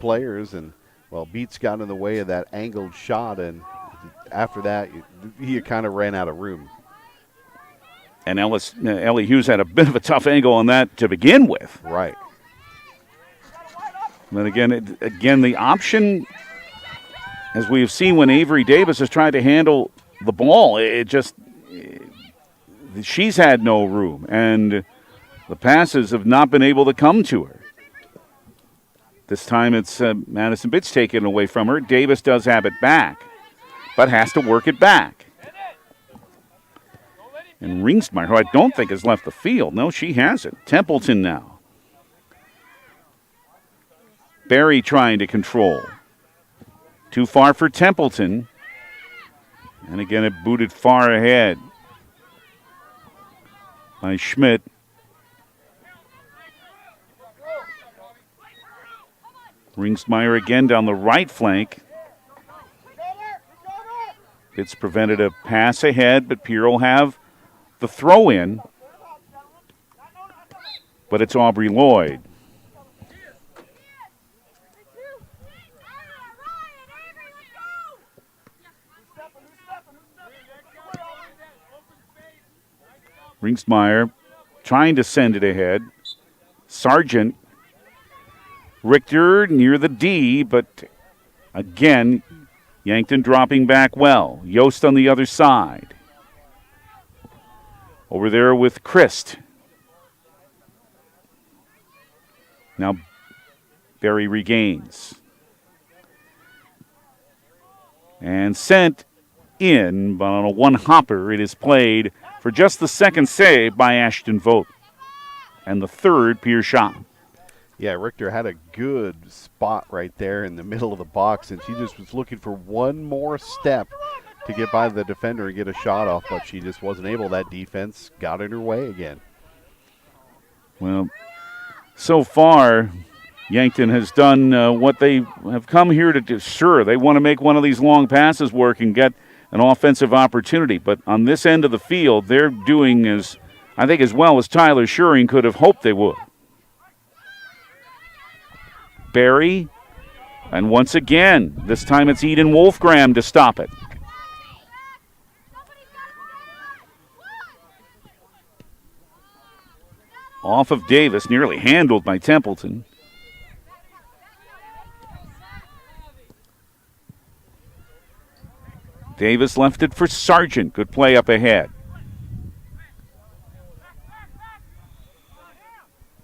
players. And, well, Beats got in the way of that angled shot, and after that, you kind of ran out of room. And Ellie Hughes had a bit of a tough angle on that to begin with. Right. But again, the option, as we have seen when Avery Davis has tried to handle the ball, she's had no room, and the passes have not been able to come to her. This time it's Madison Bitts taken away from her. Davis does have it back, but has to work it back. And Ringsmeyer, who I don't think has left the field. No, she hasn't. Templeton now. Barry trying to control. Too far for Templeton. And again, it booted far ahead. by Schmidt. Ringsmeyer again down the right flank. It's prevented a pass ahead, but Pierre will have the throw in. But it's Aubrey Lloyd. Ringsmeyer trying to send it ahead. Sargent. Richter near the D, but again, Yankton dropping back well. Yost on the other side. Over there with Christ. Now Barry regains. And sent in, but on a one-hopper, it is played for just the second save by Ashton Vogt. And the third Pierre shot. Yeah, Richter had a good spot right there in the middle of the box, and she just was looking for one more step to get by the defender and get a shot off, but she just wasn't able. That defense got in her way again. Well, so far, Yankton has done what they have come here to do. Sure, they want to make one of these long passes work and get an offensive opportunity, but on this end of the field, they're doing as well as Tyler Schuring could have hoped they would. Barry, and once again, this time it's Eden Wolfgram to stop it. Off of Davis, nearly handled by Templeton. Davis left it for Sargent. Good play up ahead.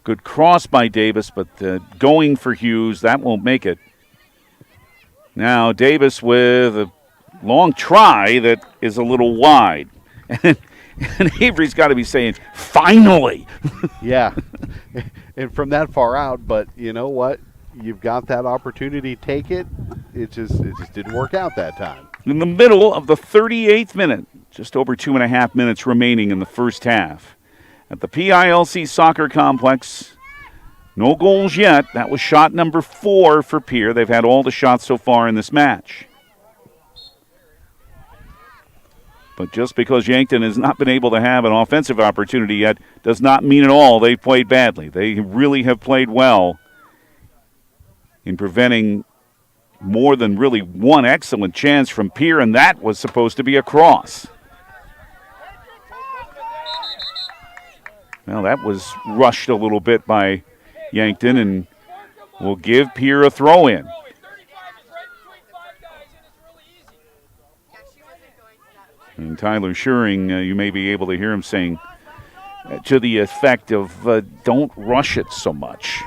Good cross by Davis, but going for Hughes, that won't make it. Now Davis with a long try that is a little wide. And Avery's got to be saying, finally! Yeah, and from that far out, but you know what? You've got that opportunity, take it. It just didn't work out that time. In the middle of the 38th minute, just over 2.5 minutes remaining in the first half. At the PILC Soccer Complex, no goals yet. That was shot number 4 for Pierre. They've had all the shots so far in this match. But just because Yankton has not been able to have an offensive opportunity yet does not mean at all they've played badly. They really have played well in preventing more than really one excellent chance from Pierre, and that was supposed to be a cross. Well, that was rushed a little bit by Yankton, and will give Pierre a throw-in. And Tyler Schuring, you may be able to hear him saying to the effect of, don't rush it so much.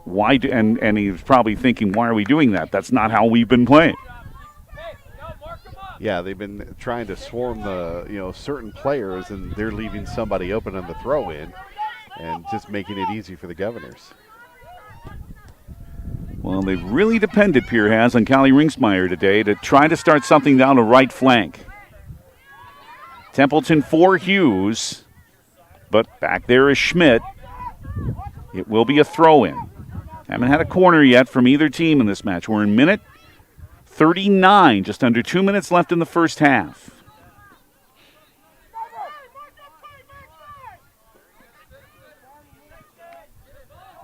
Why? And he was probably thinking, why are we doing that? That's not how we've been playing. Yeah, they've been trying to swarm the certain players, and they're leaving somebody open on the throw-in and just making it easy for the Governors. Well, they've really depended, Pierre has, on Callie Ringsmeyer today to try to start something down the right flank. Templeton for Hughes, but back there is Schmidt. It will be a throw-in. Haven't had a corner yet from either team in this match. We're in minute 39, just under 2 minutes left in the first half.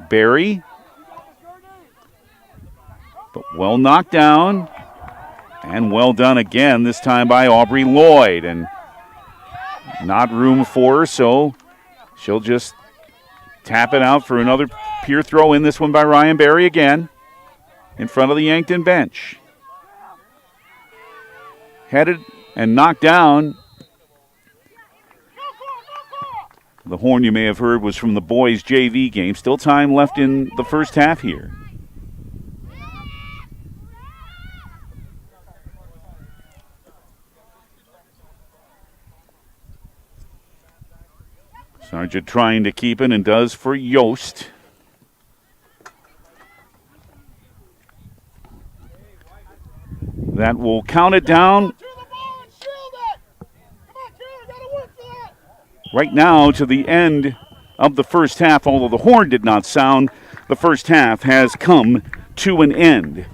Barry, but well knocked down, and well done again, this time by Aubrey Lloyd, and not room for her, so she'll just tap it out for another Pierre throw in, this one by Ryan Barry again, in front of the Yankton bench. Headed and knocked down. The horn you may have heard was from the boys' JV game. Still time left in the first half here. Sargent trying to keep it and does for Yost. That will count it down. right now to the end of the first half, although the horn did not sound. The first half has come to an end.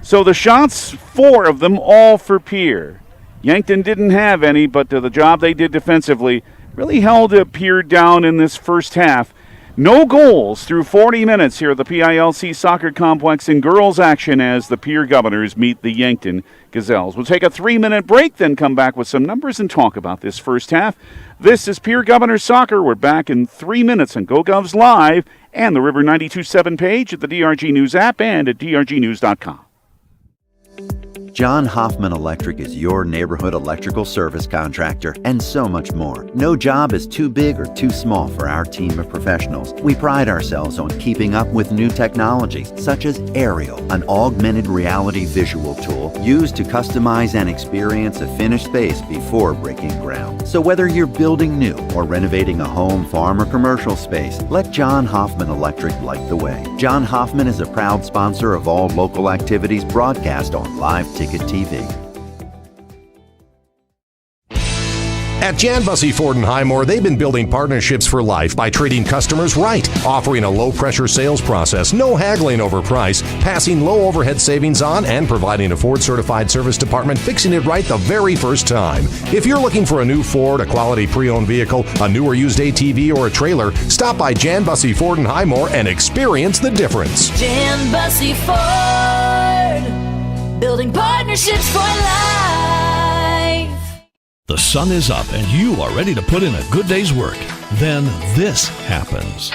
So the shots, 4 of them, all for Pierre. Yankton didn't have any, but the job they did defensively really held Pierre down in this first half. No goals through 40 minutes here at the PILC Soccer Complex in girls action as the Pierre Governors meet the Yankton Gazelles. We'll take a 3-minute break, then come back with some numbers and talk about this first half. This is Pierre Governors Soccer. We're back in 3 minutes on GoGovs Live and the River 92.7 page at the DRG News app and at drgnews.com. John Hoffman Electric is your neighborhood electrical service contractor and so much more. No job is too big or too small for our team of professionals. We pride ourselves on keeping up with new technologies such as Aerial, an augmented reality visual tool used to customize and experience a finished space before breaking ground. So whether you're building new or renovating a home, farm, or commercial space, let John Hoffman Electric light the way. John Hoffman is a proud sponsor of all local activities broadcast on Live Ticket TV. At Jan Bussey Ford & Highmore, they've been building partnerships for life by treating customers right, offering a low-pressure sales process, no haggling over price, passing low overhead savings on, and providing a Ford-certified service department fixing it right the very first time. If you're looking for a new Ford, a quality pre-owned vehicle, a new or used ATV, or a trailer, stop by Jan Bussey Ford & Highmore and experience the difference. Jan Bussey Ford, building partnerships for life. The sun is up and you are ready to put in a good day's work. Then this happens.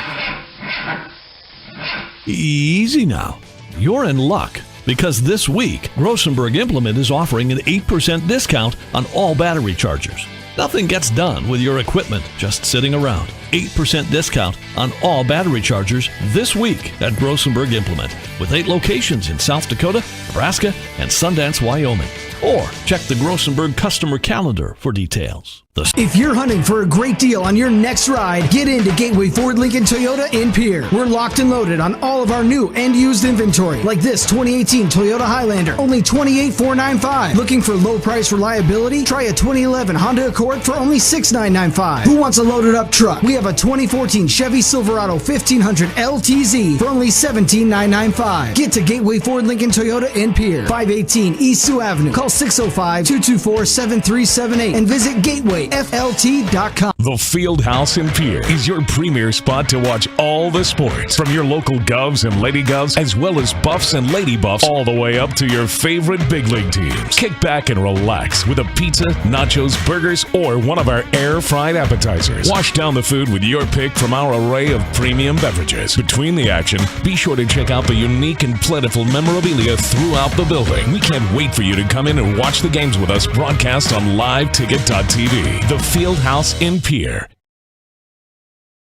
Easy now. You're in luck because this week, Grossenberg Implement is offering an 8% discount on all battery chargers. Nothing gets done with your equipment just sitting around. 8% discount on all battery chargers this week at Grossenberg Implement with 8 locations in South Dakota, Nebraska, and Sundance, Wyoming. Or check the Grossenberg customer calendar for details. If you're hunting for a great deal on your next ride, get into Gateway Ford Lincoln Toyota in Pierre. We're locked and loaded on all of our new and used inventory, like this 2018 Toyota Highlander, only $28,495. Looking for low price reliability? Try a 2011 Honda Accord for only $6,995. Who wants a loaded up truck? We have a 2014 Chevy Silverado 1500 LTZ for only $17,995. Get to Gateway Ford Lincoln Toyota in Pierre, 518 East Sioux Avenue. Call 605-224-7378 and visit GatewayFLT.com. The Field House in Pierre is your premier spot to watch all the sports from your local Govs and Lady Govs, as well as Buffs and Lady Buffs, all the way up to your favorite big league teams. Kick back and relax with a pizza, nachos, burgers, or one of our air-fried appetizers. Wash down the food with your pick from our array of premium beverages. Between the action, be sure to check out the unique and plentiful memorabilia throughout the building. We can't wait for you to come in and watch the games with us broadcast on liveticket.tv. The Field House in Pierre.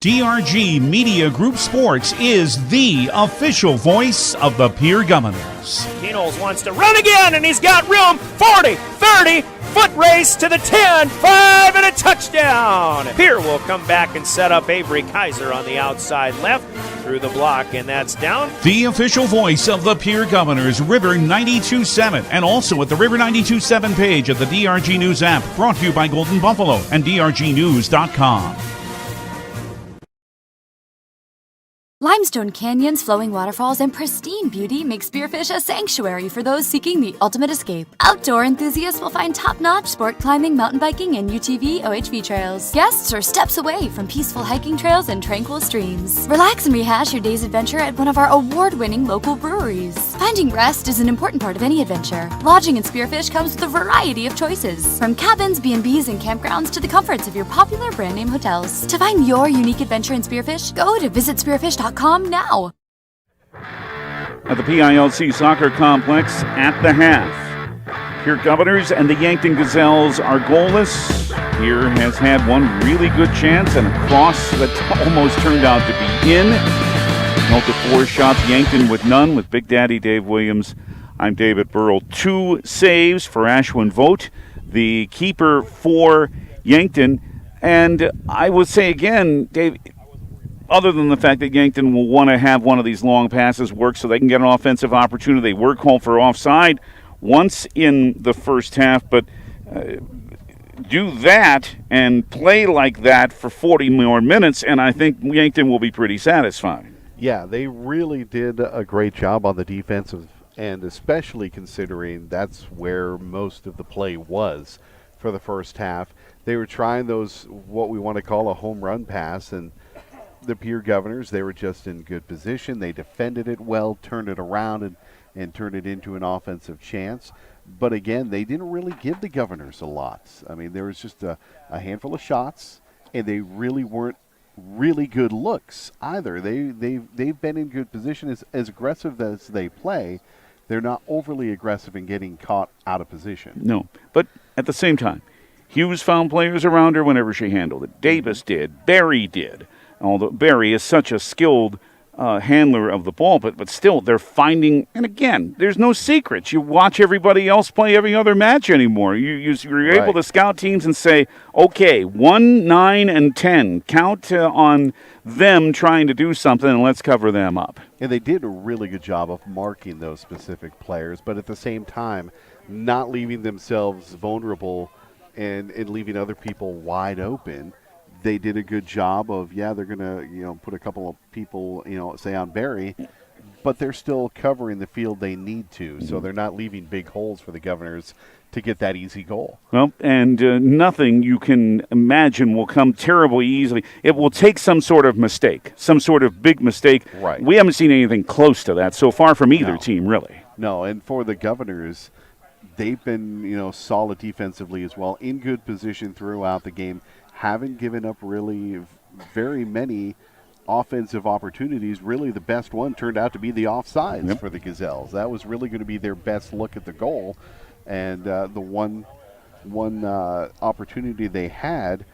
DRG Media Group Sports is the official voice of the Pierre Governors. Kenols wants to run again, and he's got room. 40, 30, foot race to the 10, 5, and a touchdown. Pierre will come back and set up Avery Kaiser on the outside left through the block, and that's down. The official voice of the Pierre Governors, River 92.7, and also at the River 92.7 page of the DRG News app, brought to you by Golden Buffalo and drgnews.com. Limestone canyons, flowing waterfalls, and pristine beauty make Spearfish a sanctuary for those seeking the ultimate escape. Outdoor enthusiasts will find top-notch sport climbing, mountain biking, and UTV OHV trails. Guests are steps away from peaceful hiking trails and tranquil streams. Relax and rehash your day's adventure at one of our award-winning local breweries. Finding rest is an important part of any adventure. Lodging in Spearfish comes with a variety of choices, from cabins, B&Bs, and campgrounds to the comforts of your popular brand-name hotels. To find your unique adventure in Spearfish, go to visitspearfish.com now. At the PILC Soccer Complex at the half, Pierre Governors and the Yankton Gazelles are goalless. Pierre has had one really good chance and a cross that almost turned out to be in. Held to 4 shots, Yankton with none, with Big Daddy Dave Williams. I'm David Burrell. 2 saves for Ashwin Vogt, the keeper for Yankton. And I would say again, Dave, other than the fact that Yankton will want to have one of these long passes work so they can get an offensive opportunity, they were called for offside once in the first half, but do that and play like that for 40 more minutes, and I think Yankton will be pretty satisfied. Yeah, they really did a great job on the defensive end, especially considering that's where most of the play was for the first half. They were trying those, what we want to call a home run pass, and the Pierre Governors, they were just in good position. They defended it well, turned it around, and turned it into an offensive chance. But again, they didn't really give the Governors a lot. I mean, there was just a handful of shots, and they really weren't really good looks either. They've been in good position. As aggressive as they play, they're not overly aggressive in getting caught out of position. No, but at the same time, Hughes found players around her whenever she handled it. Davis did. Barry did. Although Barry is such a skilled handler of the ball, but still they're finding, and again, there's no secrets. You watch everybody else play every other match anymore. You're able to scout teams and say, okay, 1, 9, and 10. Count on them trying to do something, and let's cover them up. And they did a really good job of marking those specific players, but at the same time, not leaving themselves vulnerable and leaving other people wide open. They did a good job of, they're going to, put a couple of people, say on Barry, but they're still covering the field they need to, so they're not leaving big holes for the Governors to get that easy goal. Well, and nothing you can imagine will come terribly easily. It will take some sort of mistake, some sort of big mistake. Right. We haven't seen anything close to that so far from either team, really. No, and for the Governors, they've been, solid defensively as well, in good position throughout the game. Haven't given up really very many offensive opportunities. Really, the best one turned out to be the offsides for the Gazelles. That was really going to be their best look at the goal. And the one opportunity they had,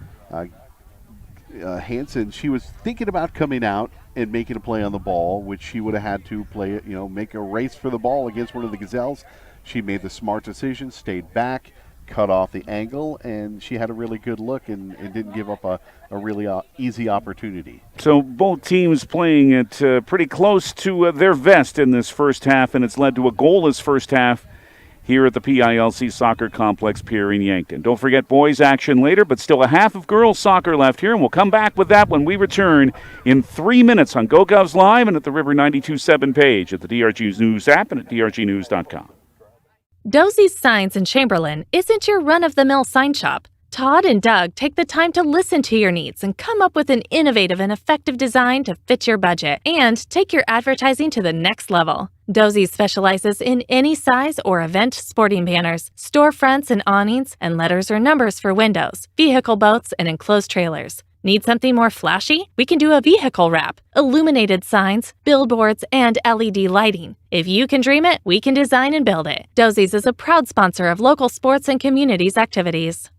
Hansen, she was thinking about coming out and making a play on the ball, which she would have had to play, make a race for the ball against one of the Gazelles. She made the smart decision, stayed back, cut off the angle, and she had a really good look and didn't give up a really easy opportunity. So both teams playing it pretty close to their vest in this first half, and it's led to a goalless first half here at the PILC Soccer Complex Pier in Yankton. Don't forget boys action later, but still a half of girls soccer left here, and we'll come back with that when we return in 3 minutes on GoGovs Live and at the River 92.7 page at the DRG News app and at drgnews.com. Dosey's Signs in Chamberlain isn't your run-of-the-mill sign shop. Todd and Doug take the time to listen to your needs and come up with an innovative and effective design to fit your budget and take your advertising to the next level. Dosey's specializes in any size or event sporting banners, storefronts and awnings, and letters or numbers for windows, vehicle boats, and enclosed trailers. Need something more flashy? We can do a vehicle wrap, illuminated signs, billboards, and LED lighting. If you can dream it, we can design and build it. Dosey's is a proud sponsor of local sports and communities activities.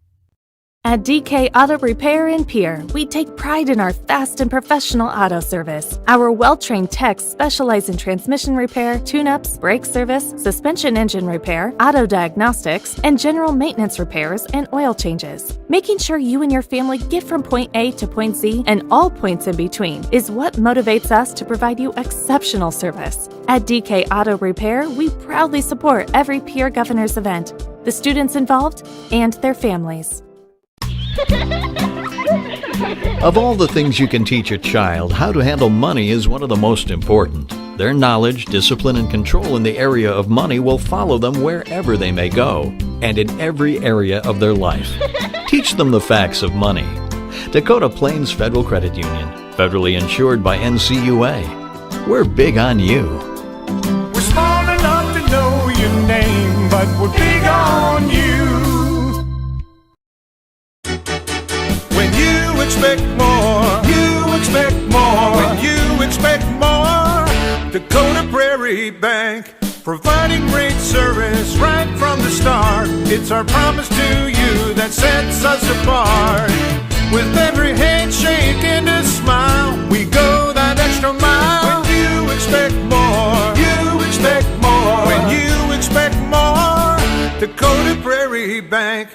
At DK Auto Repair in Pierre, we take pride in our fast and professional auto service. Our well-trained techs specialize in transmission repair, tune-ups, brake service, suspension engine repair, auto diagnostics, and general maintenance repairs and oil changes. Making sure you and your family get from point A to point Z and all points in between is what motivates us to provide you exceptional service. At DK Auto Repair, we proudly support every Pierre Governors event, the students involved, and their families. Of all the things you can teach a child, how to handle money is one of the most important. Their knowledge, discipline, and control in the area of money will follow them wherever they may go, and in every area of their life. Teach them the facts of money. Dakota Plains Federal Credit Union, federally insured by NCUA. We're big on you. We're small enough to know your name, but we're big on you. Expect more, you expect more. When you expect more, Dakota Prairie Bank, providing great service right from the start. It's our promise to you that sets us apart. With every handshake and a smile, we go that extra mile. When you expect more, you expect more. When you expect more, Dakota Prairie Bank.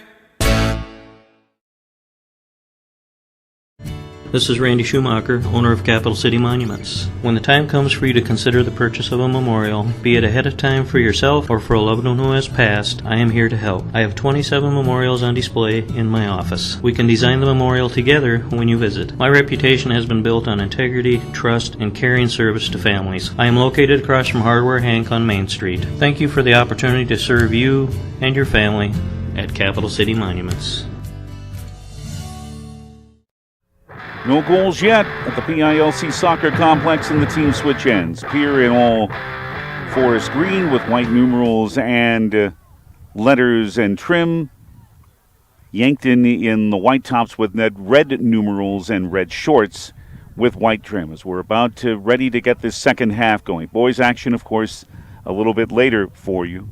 This is Randy Schumacher, owner of Capital City Monuments. When the time comes for you to consider the purchase of a memorial, be it ahead of time for yourself or for a loved one who has passed, I am here to help. I have 27 memorials on display in my office. We can design the memorial together when you visit. My reputation has been built on integrity, trust, and caring service to families. I am located across from Hardware Hank on Main Street. Thank you for the opportunity to serve you and your family at Capital City Monuments. No goals yet at the PILC Soccer Complex, and the team switch ends. Pierre in all forest green with white numerals and letters and trim. Yankton in the white tops with red numerals and red shorts with white trim, as we're about to ready to get this second half going. Boys action, of course, a little bit later for you.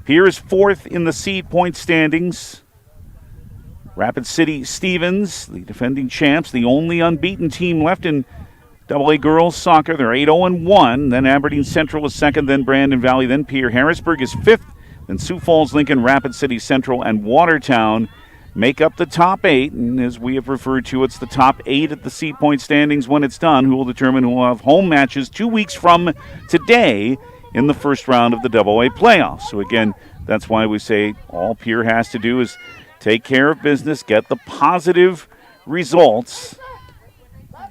Pierre is fourth in the seed point standings. Rapid City Stevens, the defending champs, the only unbeaten team left in AA girls soccer. They're 8-0-1. Then Aberdeen Central is second, then Brandon Valley, then Pierre. Harrisburg is fifth, then Sioux Falls, Lincoln, Rapid City Central, and Watertown make up the top 8. And as we have referred to, it's the top 8 at the seed point standings when it's done, who will determine who will have home matches 2 weeks from today in the first round of the AA playoffs. So again, that's why we say all Pierre has to do is take care of business, get the positive results.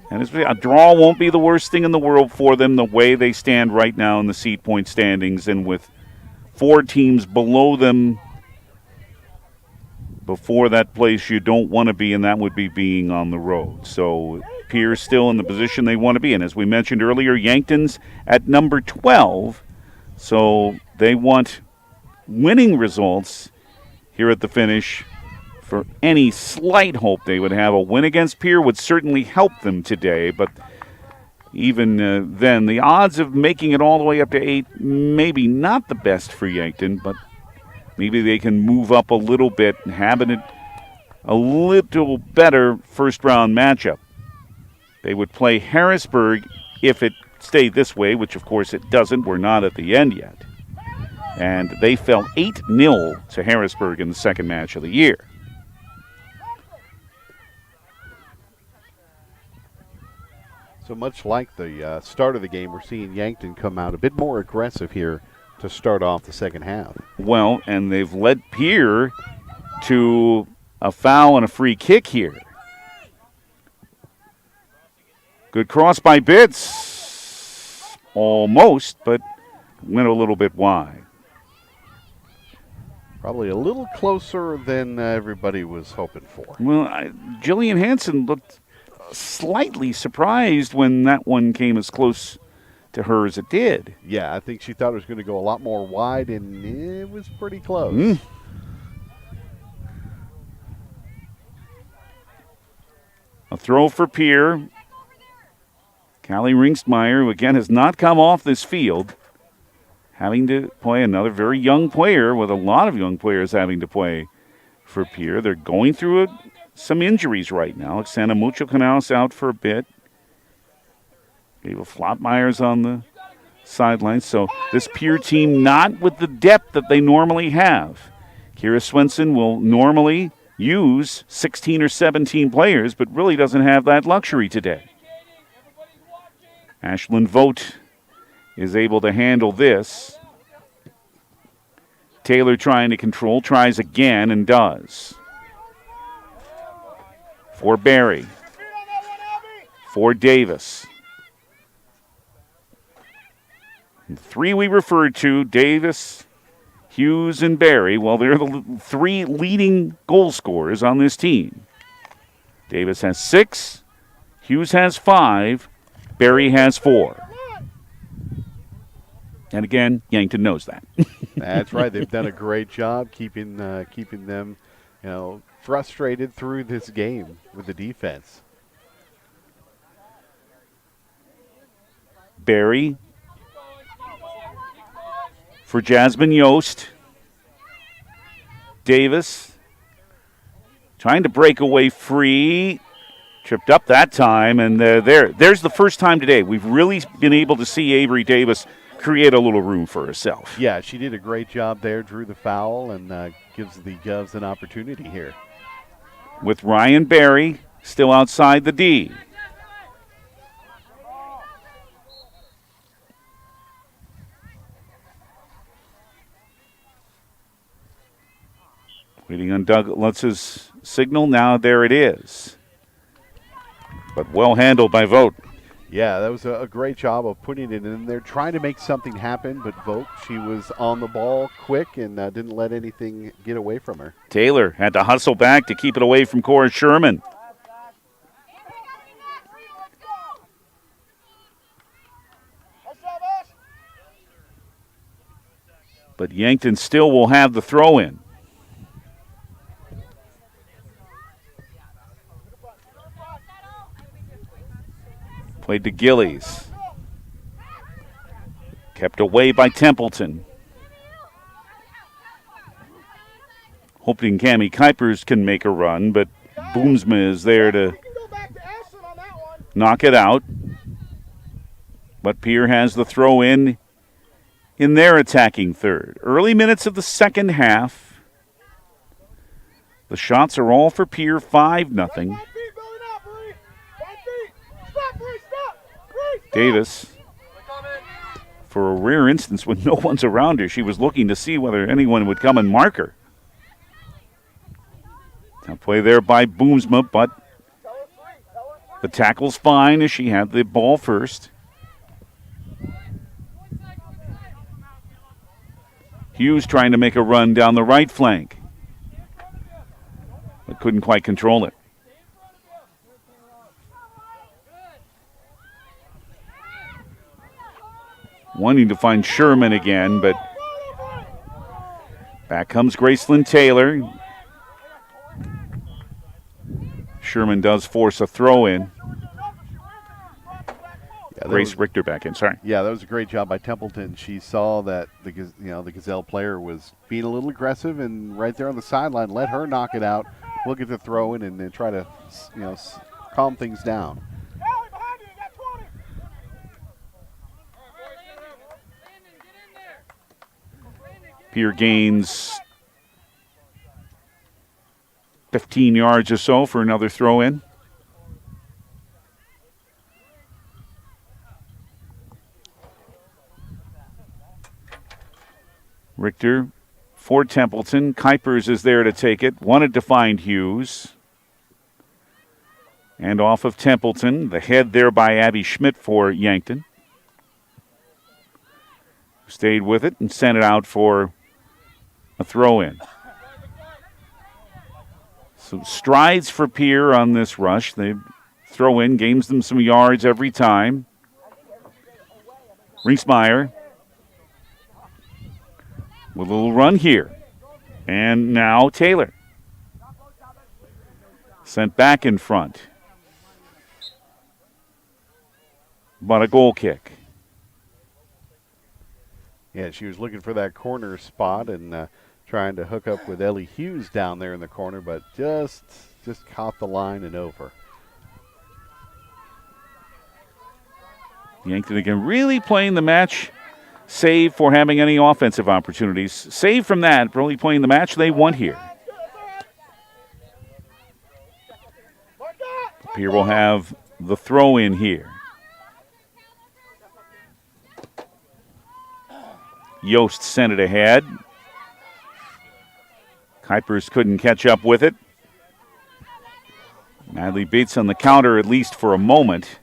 And a draw won't be the worst thing in the world for them the way they stand right now in the seed point standings, and with 4 teams below them before that place you don't want to be, and that would be being on the road. So Pierre's still in the position they want to be in. As we mentioned earlier, Yankton's at number 12, so they want winning results here at the finish. For any slight hope they would have, a win against Pierre would certainly help them today. But even then, the odds of making it all the way up to 8, maybe not the best for Yankton, but maybe they can move up a little bit and have it a little better first-round matchup. They would play Harrisburg if it stayed this way, which of course it doesn't. We're not at the end yet. And they fell 8-0 to Harrisburg in the second match of the year. So much like the start of the game, we're seeing Yankton come out a bit more aggressive here to start off the second half. Well, and they've led Pierre to a foul and a free kick here. Good cross by Bitts. Almost, but went a little bit wide. Probably a little closer than everybody was hoping for. Well, Jillian Hansen looked slightly surprised when that one came as close to her as it did. Yeah, I think she thought it was going to go a lot more wide, and it was pretty close. A throw for Pierre. Callie Ringstmeyer, who again has not come off this field, having to play another very young player, with a lot of young players having to play for Pierre. They're going through some injuries right now. Alexandra Mucho-Canales out for a bit. Ava Flotmeyer's on the sidelines. So this Pierre team not with the depth that they normally have. Kira Swenson will normally use 16 or 17 players, but really doesn't have that luxury today. Ashlyn Vogt is able to handle this. Taylor trying to control, tries again and does. For Barry. For Davis. And 3 we referred to, Davis, Hughes, and Barry. Well, they're the 3 leading goal scorers on this team. Davis has 6, Hughes has 5, Barry has 4. And again, Yankton knows that. That's right. They've done a great job keeping them, frustrated through this game with the defense. Barry for Jasmine Yost. Davis trying to break away free. Tripped up that time, and there's the first time today we've really been able to see Avery Davis create a little room for herself. Yeah, she did a great job there, drew the foul, and gives the Govs an opportunity here. With Ryan Barry Still outside the D. Waiting on Douglas's signal. Now there it is. But well handled by Vogt. Yeah, that was a great job of putting it in there, trying to make something happen, but Vogt, she was on the ball quick and didn't let anything get away from her. Taylor had to hustle back to keep it away from Cora Sherman. But Yankton still will have the throw-in. Played to Gillies. Kept away by Templeton. Hoping Cammie Kuipers can make a run, but Boomsma is there to knock it out. But Pierre has the throw in their attacking third. Early minutes of the second half. The shots are all for Pierre, 5-0. Davis, for a rare instance when no one's around her, she was looking to see whether anyone would come and mark her. Now play there by Boomsma, but the tackle's fine as she had the ball first. Hughes trying to make a run down the right flank, but couldn't quite control it. Wanting to find Sherman again, but back comes Graceland Taylor. Sherman does force a throw in. Grace Richter back in, sorry. Yeah, that was a great job by Templeton. She saw that the Gazelle player was being a little aggressive, and right there on the sideline, let her knock it out. We'll get the throw in and then try to calm things down. Pierre gains 15 yards or so for another throw in. Richter for Templeton. Kuipers is there to take it. Wanted to find Hughes. And off of Templeton. The head there by Abby Schmidt for Yankton. Stayed with it and sent it out for a throw-in. So strides for Pierre on this rush. They throw in, gains them some yards every time. Ringsmeyer with a little run here. And now Taylor. Sent back in front. But a goal kick. Yeah, she was looking for that corner spot and trying to hook up with Ellie Hughes down there in the corner, but just caught the line and over. Yankton again really playing the match, save for having any offensive opportunities. Save from that, really playing the match they want here. Pierre will have the throw in here. Yost sent it ahead. Kuipers couldn't catch up with it. Madley Bates on the counter, at least for a moment.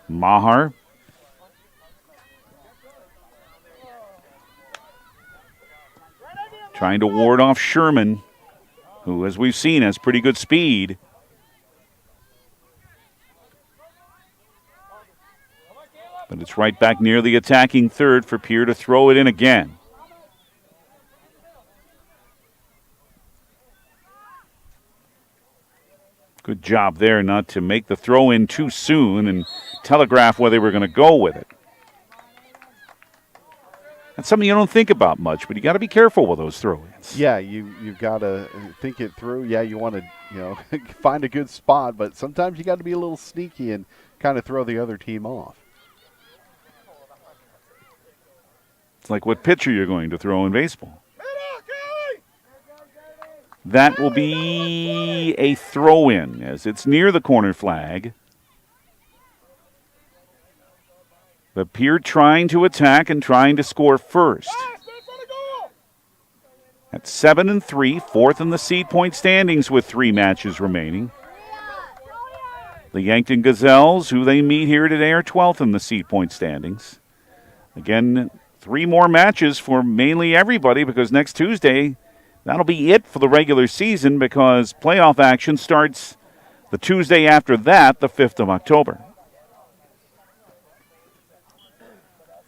Maher. Trying to ward off Sherman, who, as we've seen, has pretty good speed. But it's right back near the attacking third for Pierre to throw it in again. Good job there not to make the throw in too soon and telegraph where they were going to go with it. That's something you don't think about much, but you got to be careful with those throw-ins. Yeah, you've got to think it through. Yeah, you want to find a good spot, but sometimes you got to be a little sneaky and kind of throw the other team off. It's like what pitcher you're going to throw in baseball. That will be a throw-in as it's near the corner flag. But Pierre trying to attack and trying to score first. At 7-3, fourth in the seed point standings with 3 matches remaining. The Yankton Gazelles, who they meet here today, are 12th in the seed point standings. Again, 3 more matches for mainly everybody because next Tuesday, that'll be it for the regular season because playoff action starts the Tuesday after that, the 5th of October.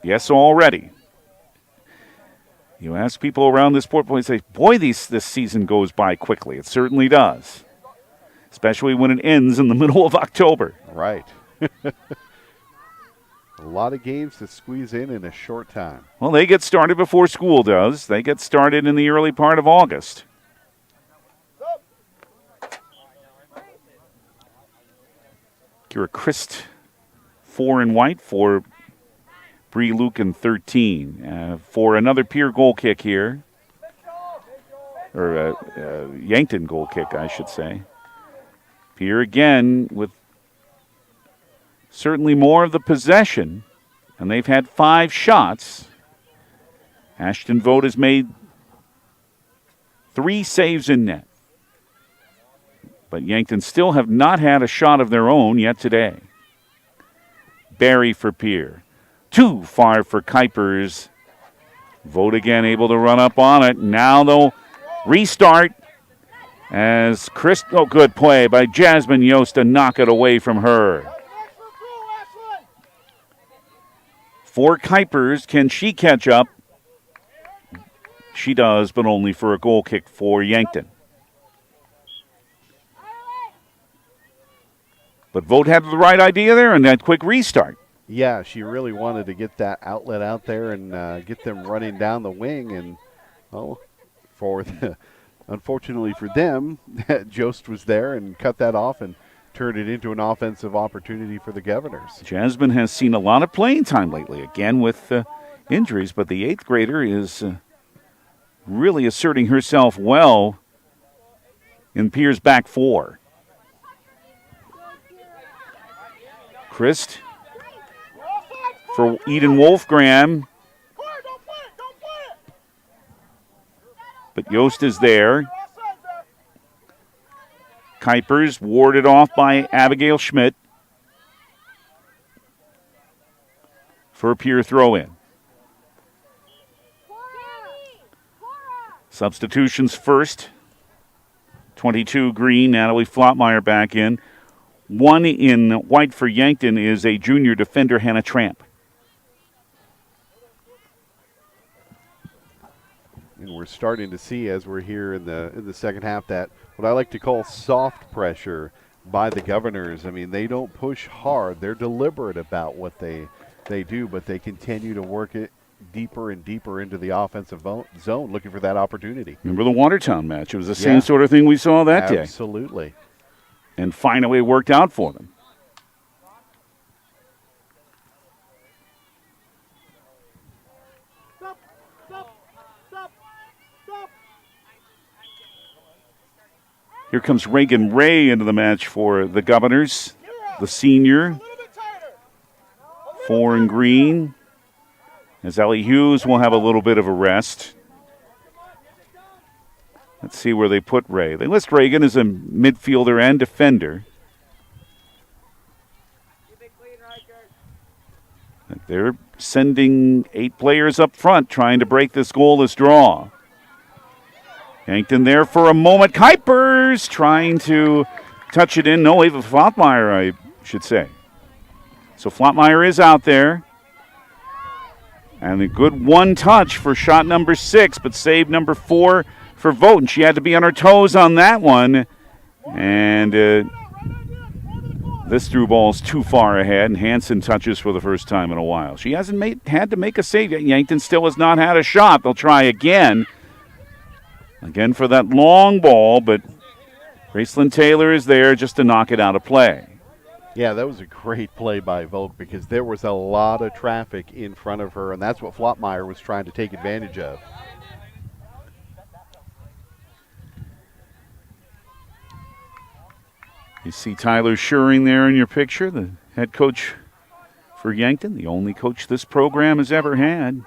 Yes, already. You ask people around this sport, they say, boy, this season goes by quickly. It certainly does, especially when it ends in the middle of October. Right. A lot of games to squeeze in a short time. Well, they get started before school does. They get started in the early part of August. Kira Christ, 4 in white for Bree Lucan, 13. For another Pierre goal kick here. Or Yankton goal kick, I should say. Pierre again with certainly more of the possession. And they've had 5 shots. Ashton Vogt has made 3 saves in net. But Yankton still have not had a shot of their own yet today. Barry for Pierre. Too far for Kuipers. Vogt again able to run up on it. Now they'll restart as Chris. Oh, good play by Jasmine Yost to knock it away from her. For Kuipers, can she catch up? She does, but only for a goal kick for Yankton. But Vogt had the right idea there and that quick restart. Yeah, she really wanted to get that outlet out there and get them running down the wing. And, unfortunately for them, Jost was there and cut that off and turned it into an offensive opportunity for the Governors. Jasmine has seen a lot of playing time lately, again with injuries, but the 8th grader is really asserting herself well in Pierre's back 4. Christ for Eden Wolfgram. But Yost is there. Kuipers warded off by Abigail Schmidt for a Pierre throw-in. Substitutions first. 22 green, Natalie Flottmeyer back in. 1 in white for Yankton is a junior defender, Hannah Tramp. And we're starting to see, as we're here in the second half, that what I like to call soft pressure by the Governors. I mean, they don't push hard. They're deliberate about what they do, but they continue to work it deeper and deeper into the offensive zone, looking for that opportunity. Remember the Watertown match? It was the same sort of thing we saw that day. Absolutely. And finally it worked out for them. Here comes Reagan Ray into the match for the Governors, the senior. 4 in green. As Ellie Hughes will have a little bit of a rest. Let's see where they put Ray. They list Reagan as a midfielder and defender. They're sending 8 players up front trying to break this goalless draw. Yankton there for a moment. Kuipers trying to touch it in. No, Ava Flottmeyer, I should say. So Flottmeyer is out there. And a good one touch for shot number 6, but save number 4 for Vogt. And she had to be on her toes on that one. And this through ball's too far ahead, and Hansen touches for the first time in a while. She hasn't had to make a save yet. Yankton still has not had a shot. They'll try again. Again for that long ball, but Gracelyn Taylor is there just to knock it out of play. Yeah, that was a great play by Vogt because there was a lot of traffic in front of her, and that's what Flottmeyer was trying to take advantage of. You see Tyler Schuring there in your picture, the head coach for Yankton, the only coach this program has ever had.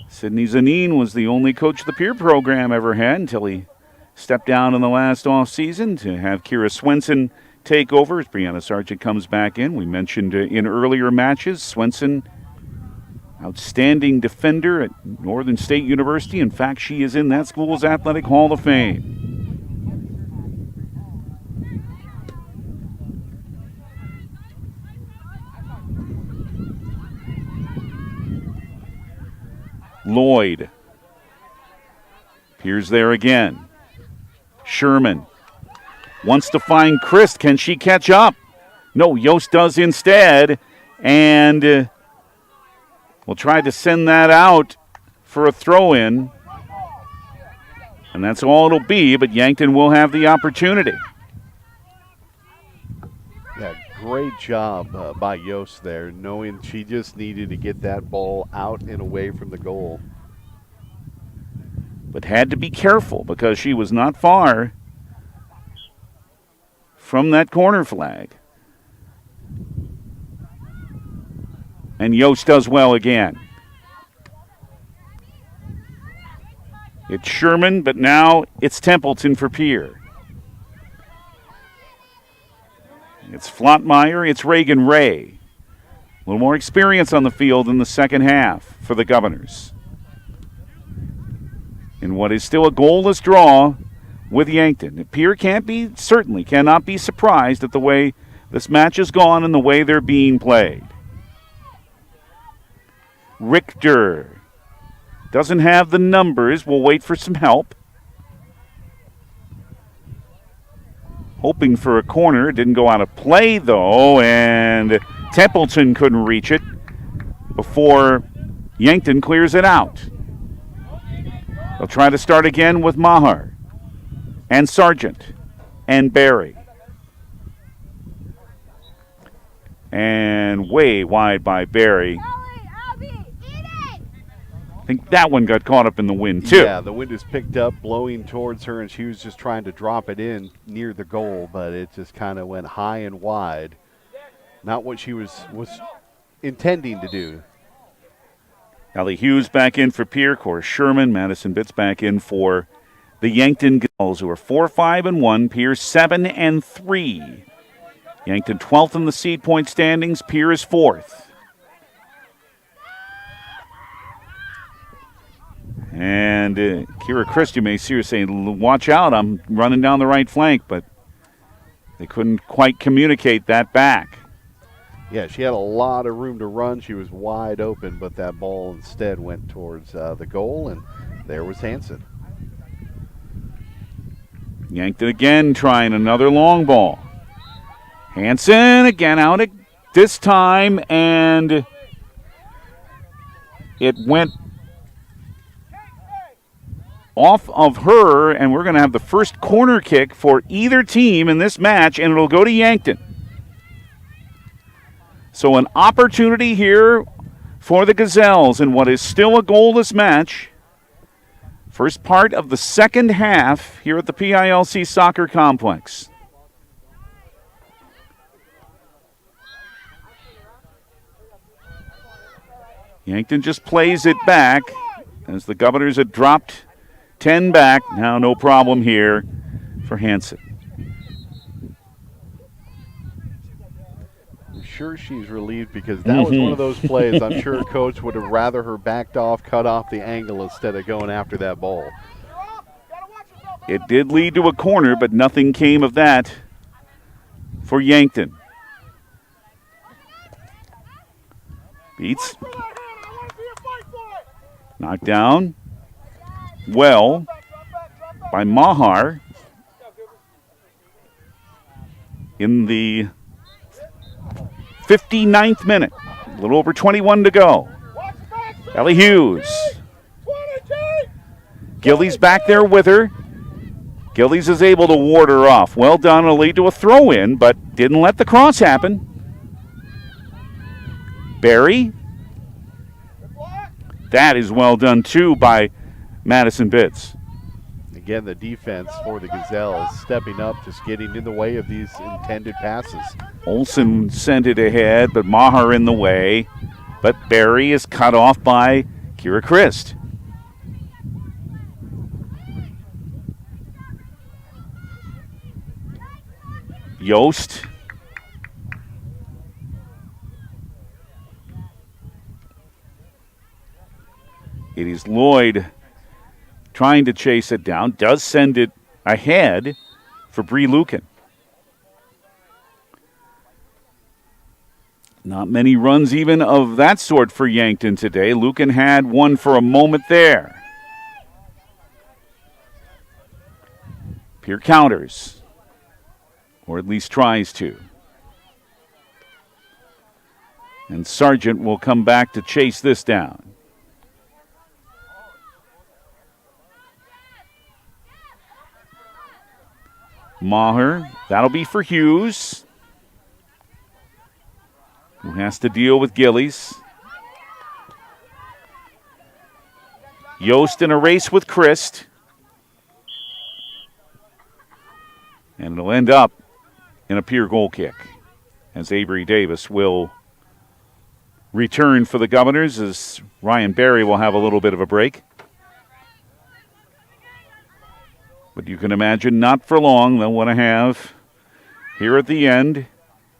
Sidney Zanine was the only coach the Pierre program ever had until he stepped down in the last offseason to have Kira Swenson take over as Brianna Sargent comes back in. We mentioned in earlier matches, Swenson, outstanding defender at Northern State University. In fact, she is in that school's Athletic Hall of Fame. Lloyd. Pierre's there again. Sherman wants to find Christ. Can she catch up? No, Yost does instead. And we'll try to send that out for a throw-in. And that's all it'll be, but Yankton will have the opportunity. Yeah, great job by Yost there, knowing she just needed to get that ball out and away from the goal. But had to be careful because she was not far from that corner flag. And Yost does well again. It's Sherman, but now it's Templeton for Pierre. It's Flottmeyer, it's Reagan Ray. A little more experience on the field in the second half for the Governors. In what is still a goalless draw with Yankton. Pierre certainly cannot be surprised at the way this match has gone and the way they're being played. Richter doesn't have the numbers. We'll wait for some help. Hoping for a corner. It didn't go out of play, though, and Templeton couldn't reach it before Yankton clears it out. They'll try to start again with Maher and Sargent and Barry. And way wide by Barry. I think that one got caught up in the wind, too. Yeah, the wind is picked up, blowing towards her, and she was just trying to drop it in near the goal, but it just kind of went high and wide. Not what she was intending to do. Allie Hughes back in for Pierre. Cora Sherman, Madison Bitts back in for the Yankton Gazelles, who are 4-5-1. Pierre 7-3. Yankton 12th in the seed point standings. Pierre is 4th. And Kira Christ, you may see her saying, "Watch out! I'm running down the right flank," but they couldn't quite communicate that back. Yeah, she had a lot of room to run. She was wide open, but that ball instead went towards the goal, and there was Hansen. Yankton again trying another long ball. Hansen again out this time, and it went off of her, and we're going to have the first corner kick for either team in this match, and it'll go to Yankton. So an opportunity here for the Gazelles in what is still a goalless match. First part of the second half here at the PILC Soccer Complex. Yankton just plays it back as the Governors had dropped 10 back. Now no problem here for Hansen. I'm sure she's relieved because that was one of those plays I'm sure coach would have rather her backed off, cut off the angle instead of going after that ball. It did lead to a corner, but nothing came of that for Yankton. Beats. Knocked down. Well by Maher in the 59th minute. A little over 21 to go. Ellie Hughes. Gillies back there with her. Gillies is able to ward her off. Well done. It'll lead to a throw-in, but didn't let the cross happen. Barry. That is well done, too, by Madison Bitts. again, the defense for the Gazelles stepping up, just getting in the way of these intended passes. Olsen sent it ahead, but Maher in the way. But Barry is cut off by Kira Christ. Yost. It is Lloyd trying to chase it down. Does send it ahead for Bree Lucan. Not many runs even of that sort for Yankton today. Lucan had one for a moment there. Pierre counters, or at least tries to. And Sargent will come back to chase this down. Maher, that'll be for Hughes, who has to deal with Gillies. Yost in a race with Christ. And it'll end up in a Pierre goal kick, as Avery Davis will return for the Governors, as Ryan Barry will have a little bit of a break. But you can imagine not for long they'll want to have, here at the end,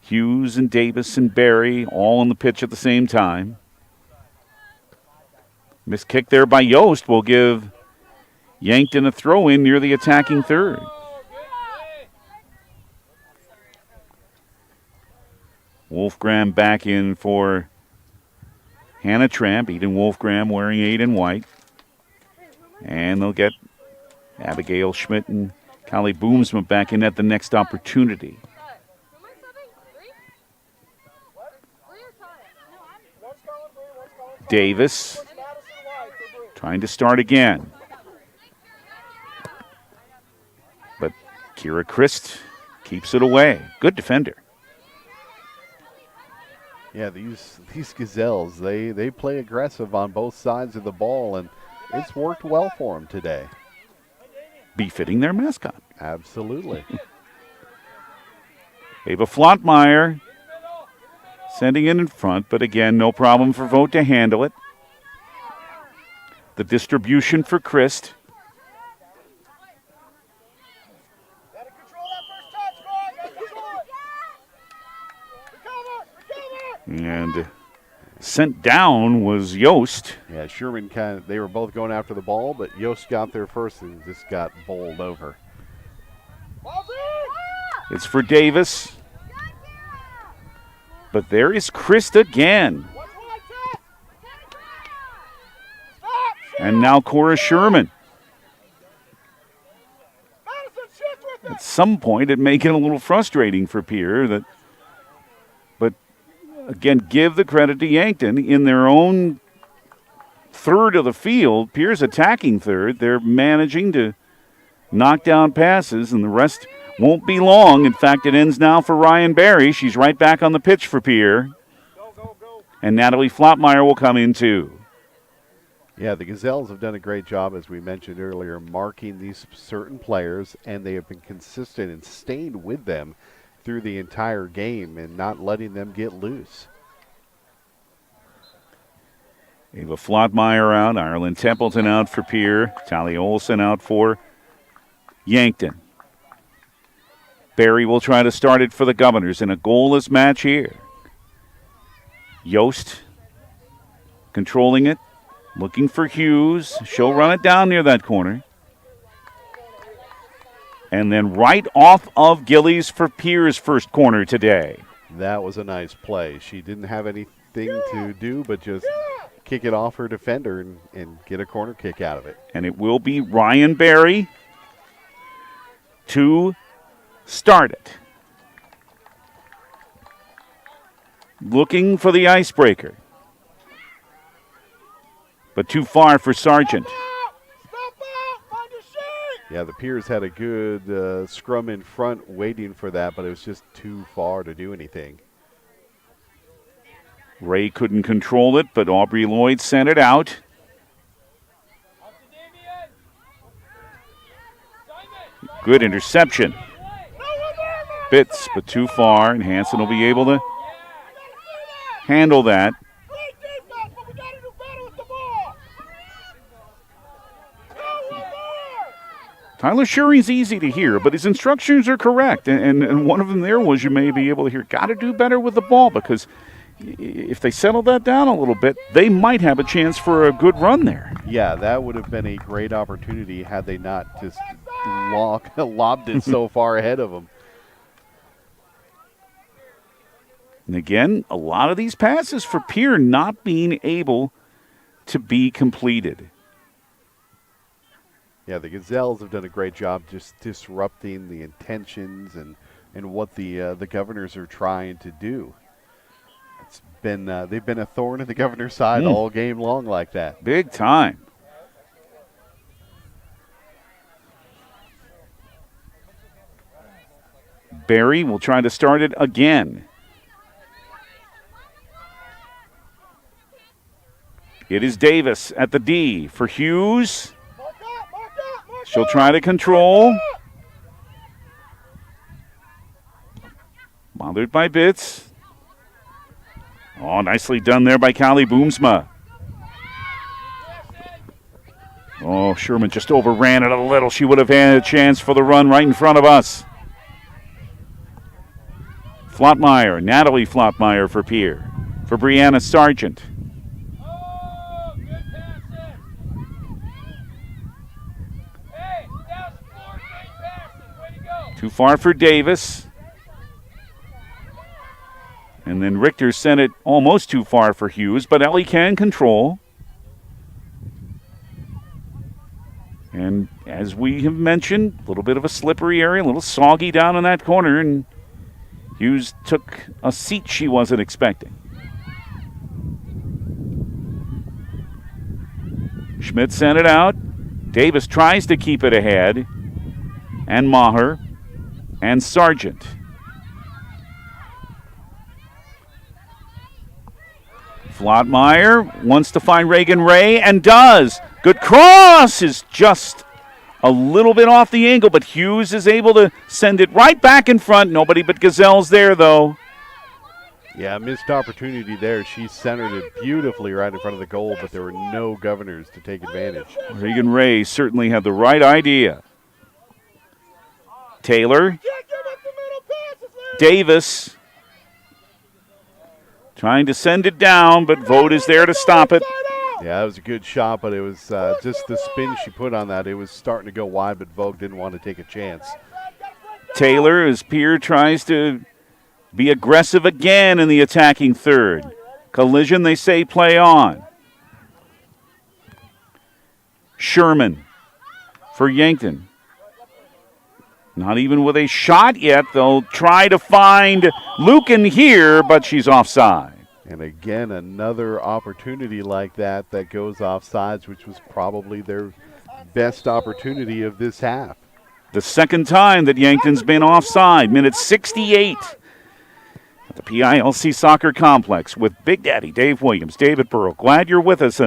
Hughes and Davis and Barry all on the pitch at the same time. Missed kick there by Yost will give Yankton a throw-in near the attacking third. Wolfgram back in for Hannah Tramp. Eden Wolfgram wearing 8 and white. And they'll get Abigail Schmidt and Callie Boomsma back in at the next opportunity. Davis trying to start again. But Kira Christ keeps it away. Good defender. Yeah, these Gazelles, they play aggressive on both sides of the ball, and it's worked well for them today. Befitting their mascot. Absolutely. Ava Flottmeyer sending it in front, but again, no problem for Vogt to handle it. The distribution for Christ. And sent down was Yost. Yeah, Sherman they were both going after the ball, but Yost got there first and just got bowled over. It's for Davis. But there is Christ again. And now Cora Sherman. At some point, it may get a little frustrating for Pierre. But again, give the credit to Yankton. In their own third of the field, Pierre's attacking third. They're managing to knock down passes, and the rest won't be long. In fact, it ends now for Ryan Barry. She's right back on the pitch for Pierre. And Natalie Flottmeyer will come in too. Yeah, the Gazelles have done a great job, as we mentioned earlier, marking these certain players, and they have been consistent and staying with them through the entire game and not letting them get loose. Ava Flottmeyer out, Ireland Templeton out for Pierre, Tally Olsen out for Yankton. Barry will try to start it for the Governors in a goalless match here. Yost controlling it, looking for Hughes. She'll run it down near that corner. And then right off of Gillies for Pierre's first corner today. That was a nice play. She didn't have anything to do but just kick it off her defender and get a corner kick out of it. And it will be Ryan Barry to start it. Looking for the icebreaker. But too far for Sargent. Yeah, the Piers had a good scrum in front waiting for that, but it was just too far to do anything. Ray couldn't control it, but Aubrey Lloyd sent it out. Good interception. Bitts, but too far, and Hanson will be able to handle that. Tyler Shuring's easy to hear, but his instructions are correct. And one of them there was you may be able to hear, got to do better with the ball, because if they settle that down a little bit, they might have a chance for a good run there. Yeah, that would have been a great opportunity had they not just lobbed it so far ahead of them. And again, a lot of these passes for Pierre not being able to be completed. Yeah, the Gazelles have done a great job just disrupting the intentions and what the Governors are trying to do. It's been they've been a thorn in the Governor's side all game long like that. Big time. Barry will try to start it again. It is Davis at the D for Hughes. She'll try to control. Bothered by Bitts. Oh, nicely done there by Callie Boomsma. Oh, Sherman just overran it a little. She would have had a chance for the run right in front of us. Flottmeyer, Natalie Flottmeyer for Pierre. For Brianna Sargent. Too far for Davis. And then Richter sent it almost too far for Hughes, but Ellie can control. And as we have mentioned, a little bit of a slippery area, a little soggy down in that corner, and Hughes took a seat she wasn't expecting. Schmidt sent it out. Davis tries to keep it ahead. And Maher. And Sargent. Flottmeyer wants to find Reagan Ray and does. Good cross is just a little bit off the angle, but Hughes is able to send it right back in front. Nobody but Gazelles there, though. Yeah, missed opportunity there. She centered it beautifully right in front of the goal, but there were no Governors to take advantage. Reagan Ray certainly had the right idea. Taylor. Davis. Trying to send it down, but Vogt is there to stop it. Yeah, it was a good shot, but it was just the spin she put on that. It was starting to go wide, but Vogt didn't want to take a chance. Taylor, as Pierre tries to be aggressive again in the attacking third. Collision, they say, play on. Sherman for Yankton. Not even with a shot yet. They'll try to find Lucan here, but she's offside. And again, another opportunity like that goes offsides, which was probably their best opportunity of this half. The second time that Yankton's been offside. Minute 68 at the PILC Soccer Complex with Big Daddy Dave Williams, David Burrow. Glad you're with us.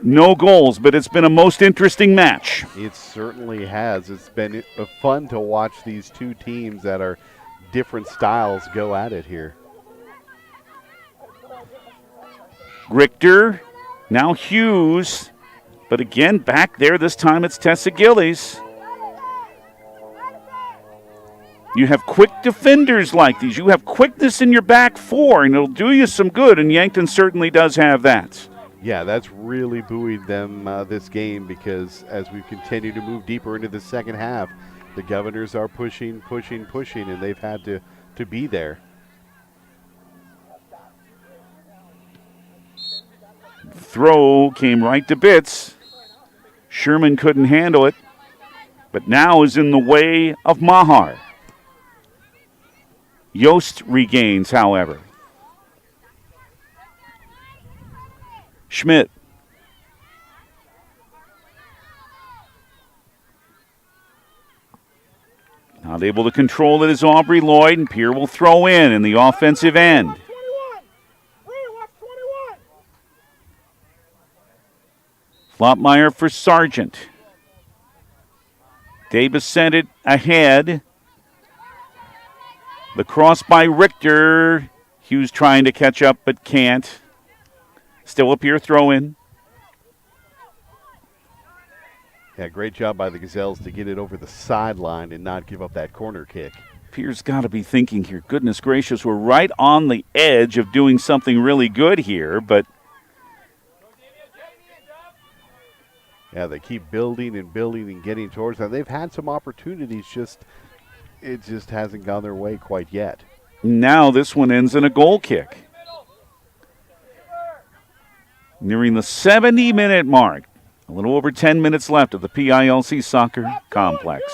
No goals, but it's been a most interesting match. It certainly has. It's been fun to watch these two teams that are different styles go at it here. Richter, now Hughes, but again back there. This time it's Tessa Gillies. You have quick defenders like these. You have quickness in your back four, and it'll do you some good, and Yankton certainly does have that. Yeah, that's really buoyed them this game, because as we continue to move deeper into the second half, the Governors are pushing, and they've had to be there. Throw came right to Bitts. Sherman couldn't handle it, but now is in the way of Maher. Yost regains, however. Schmidt. Not able to control it is Aubrey Lloyd, and Pierre will throw in the offensive end. Flottmeyer for Sargent. Davis sent it ahead. The cross by Richter. Hughes trying to catch up but can't. Still a Pierre throw-in. Yeah, great job by the Gazelles to get it over the sideline and not give up that corner kick. Pierre's got to be thinking here, goodness gracious, we're right on the edge of doing something really good here, but yeah, they keep building and getting towards them. They've had some opportunities, it just hasn't gone their way quite yet. Now this one ends in a goal kick. Nearing the 70-minute mark. A little over 10 minutes left of the PILC Soccer Complex.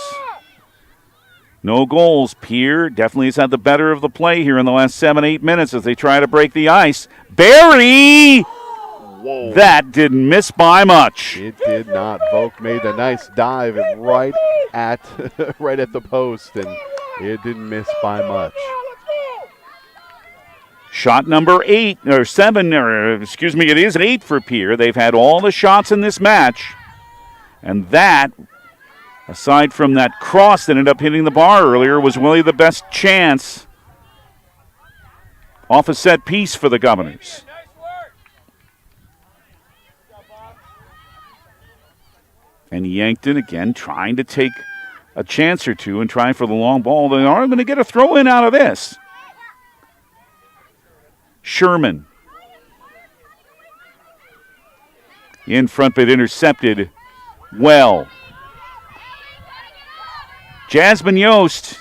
No goals. Pierre definitely has had the better of the play here in the last 7-8 minutes as they try to break the ice. Barry! Whoa. That didn't miss by much. It did not. Volk made a nice dive and right at the post, and it didn't miss by much. Shot number 8, or 7, or excuse me, it is 8 for Pierre. They've had all the shots in this match. And that, aside from that cross that ended up hitting the bar earlier, was really the best chance off a set piece for the Governors. And Yankton again trying to take a chance or two and try for the long ball. They are going to get a throw-in out of this. Sherman in front, but intercepted well. Jasmine Yost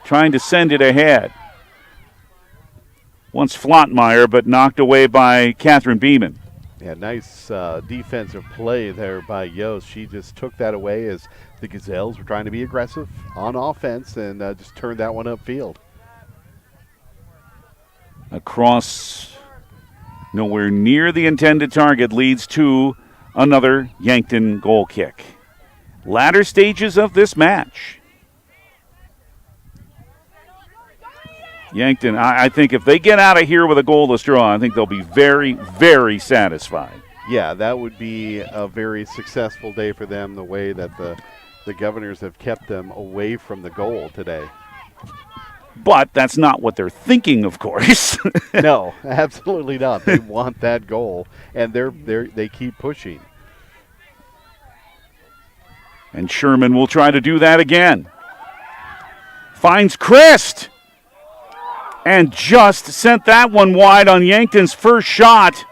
trying to send it ahead. Once Flottmeyer, but knocked away by Catherine Beeman. Yeah, nice defensive play there by Yost. She just took that away as the Gazelles were trying to be aggressive on offense and just turned that one upfield. Across, nowhere near the intended target, leads to another Yankton goal kick. Latter stages of this match. Yankton, I think if they get out of here with a goalless draw, I think they'll be very, very satisfied. Yeah, that would be a very successful day for them, the way that the Governors have kept them away from the goal today. But that's not what they're thinking, of course. No, absolutely not. They want that goal, and they keep pushing. And Sherman will try to do that again. Finds Christ, and just sent that one wide on Yankton's first shot.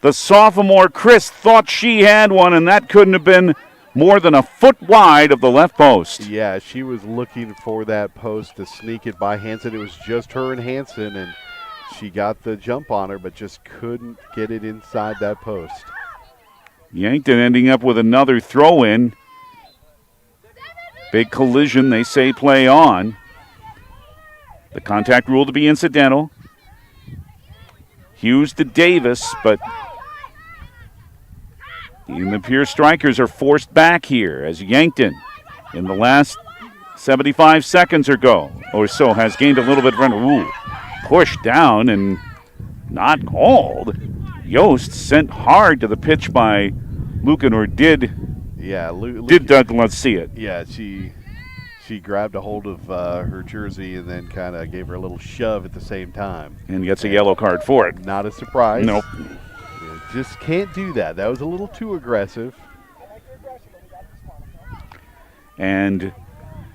The sophomore Christ thought she had one, and that couldn't have been more than a foot wide of the left post. Yeah, she was looking for that post to sneak it by Hansen. It was just her and Hansen, and she got the jump on her, but just couldn't get it inside that post. Yankton ending up with another throw-in. Big collision, they say play on. The contact rule to be incidental. Hughes to Davis, but even the Pierre Strikers are forced back here as Yankton, in the last 75 seconds or so, has gained a little bit of run. Ooh, pushed down and not called. Yost sent hard to the pitch by Lucan, or did Douglas see it? Yeah, she grabbed a hold of her jersey and then kind of gave her a little shove at the same time. And gets a yellow card for it. Not a surprise. Nope. Just can't do that. That was a little too aggressive. And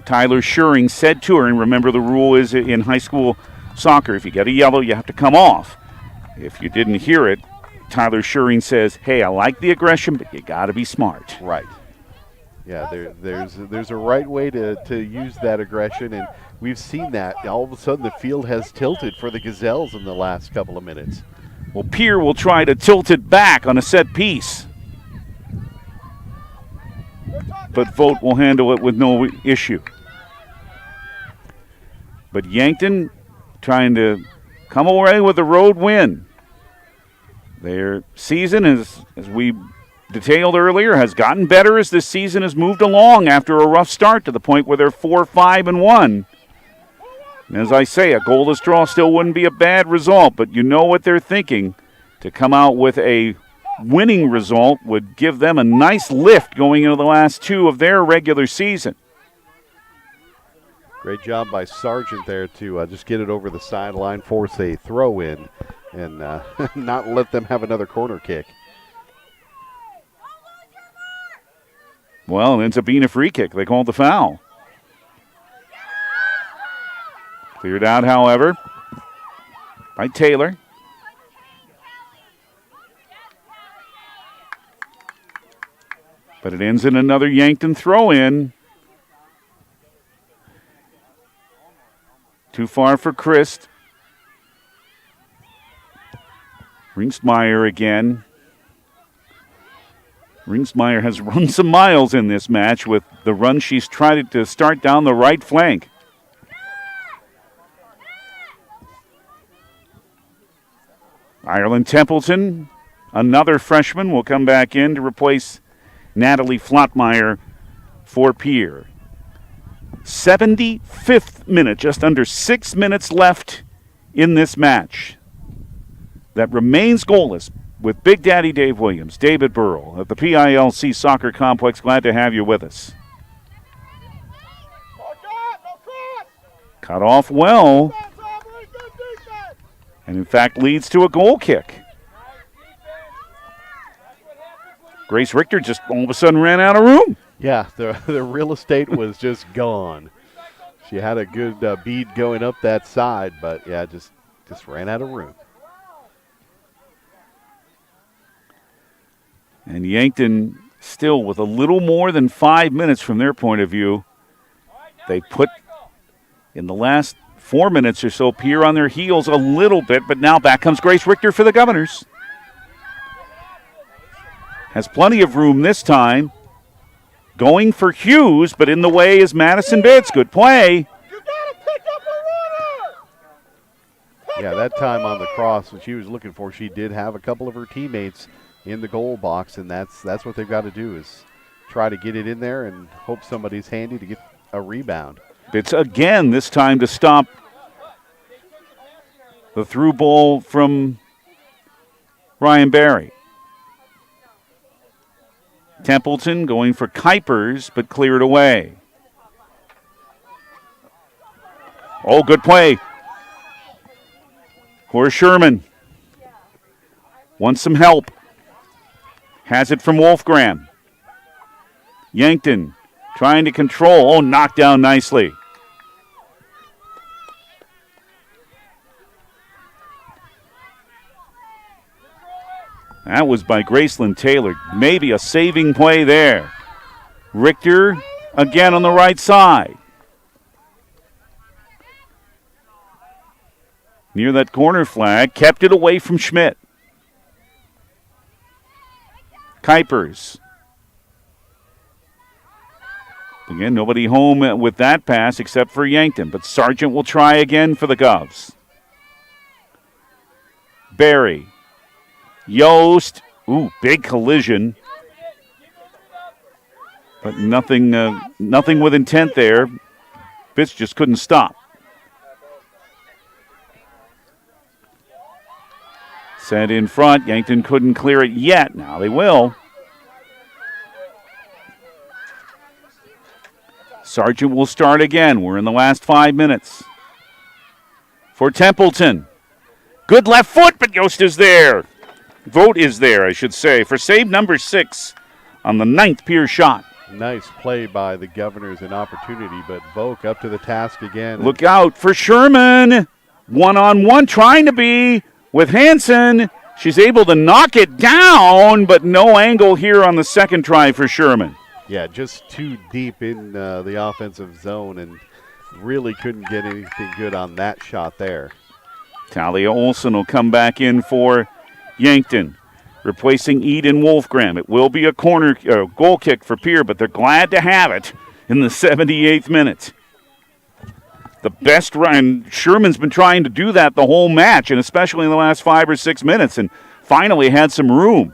Tyler Schuring said to her, and remember the rule is in high school soccer, if you get a yellow, you have to come off. If you didn't hear it, Tyler Schuring says, hey, I like the aggression, but you got to be smart. Right. Yeah, there's a right way to use that aggression, and we've seen that. All of a sudden the field has tilted for the Gazelles in the last couple of minutes. Well, Pierre will try to tilt it back on a set piece. But Vogt will handle it with no issue. But Yankton trying to come away with a road win. Their season, as we detailed earlier, has gotten better as this season has moved along after a rough start to the point where they're 4-5-1. And as I say, a goalless draw still wouldn't be a bad result, but you know what they're thinking, to come out with a winning result would give them a nice lift going into the last 2 of their regular season. Great job by Sargent there to just get it over the sideline, force a throw in, and not let them have another corner kick. Well, it ends up being a free kick. They called the foul. Cleared out, however, by Taylor. But it ends in another Yankton throw-in. Too far for Christ. Ringsmeyer again. Ringsmeyer has run some miles in this match with the run she's tried to start down the right flank. Ireland Templeton, another freshman, will come back in to replace Natalie Flottmeyer for Pierre. 75th minute, just under 6 minutes left in this match. That remains goalless with Big Daddy Dave Williams, David Burrell at the PILC Soccer Complex. Glad to have you with us. Cut off well, and in fact leads to a goal kick. Grace Richter just all of a sudden ran out of room. Yeah, the real estate was just gone. She had a good bead going up that side, but yeah, just ran out of room. And Yankton still with a little more than 5 minutes from their point of view. They put in the last 4 minutes or so Pierre on their heels a little bit, but now back comes Grace Richter for the Governors. Has plenty of room this time. Going for Hughes, but in the way is Madison Bitts. Good play. Yeah, that time on the cross, when she was looking for, she did have a couple of her teammates in the goal box, and that's what they've got to do is try to get it in there and hope somebody's handy to get a rebound. It's again this time to stop the through ball from Ryan Barry. Templeton going for Kuipers, but cleared away. Oh, good play. Horace Sherman wants some help. Has it from Wolfgram. Yankton trying to control. Oh, knocked down nicely. That was by Graceland Taylor. Maybe a saving play there. Richter again on the right side. Near that corner flag, kept it away from Schmidt. Kuipers. Again, nobody home with that pass except for Yankton, but Sargent will try again for the Govs. Barry. Yost. Ooh, big collision. But nothing with intent there. Bitts just couldn't stop. Sent in front. Yankton couldn't clear it yet. Now they will. Sargent will start again. We're in the last 5 minutes. For Templeton. Good left foot, but Yost is there. Vote is there, I should say, for save number 6 on the 9th Pierre shot. Nice play by the Governors, an opportunity, but Volk up to the task again. Look out for Sherman. One-on-one trying to be with Hansen. She's able to knock it down, but no angle here on the second try for Sherman. Yeah, just too deep in the offensive zone and really couldn't get anything good on that shot there. Talia Olson will come back in for Yankton, replacing Eden Wolfgram. It will be a corner goal kick for Pierre, but they're glad to have it in the 78th minute. The best run. Sherman's been trying to do that the whole match, and especially in the last 5 or 6 minutes, and finally had some room.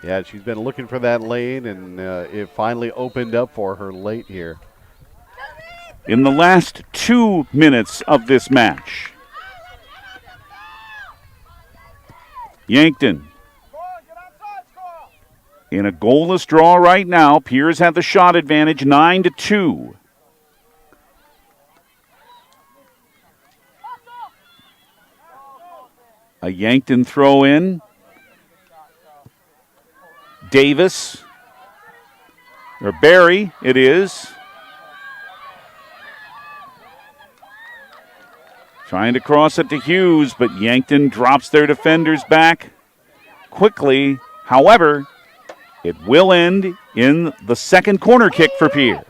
Yeah, she's been looking for that lane, and it finally opened up for her late here. In the last 2 minutes of this match, Yankton in a goalless draw right now. Piers have the shot advantage, 9-2. A Yankton throw in. Davis, or Barry, it is. Trying to cross it to Hughes, but Yankton drops their defenders back quickly. However, it will end in the second corner kick for Pierre.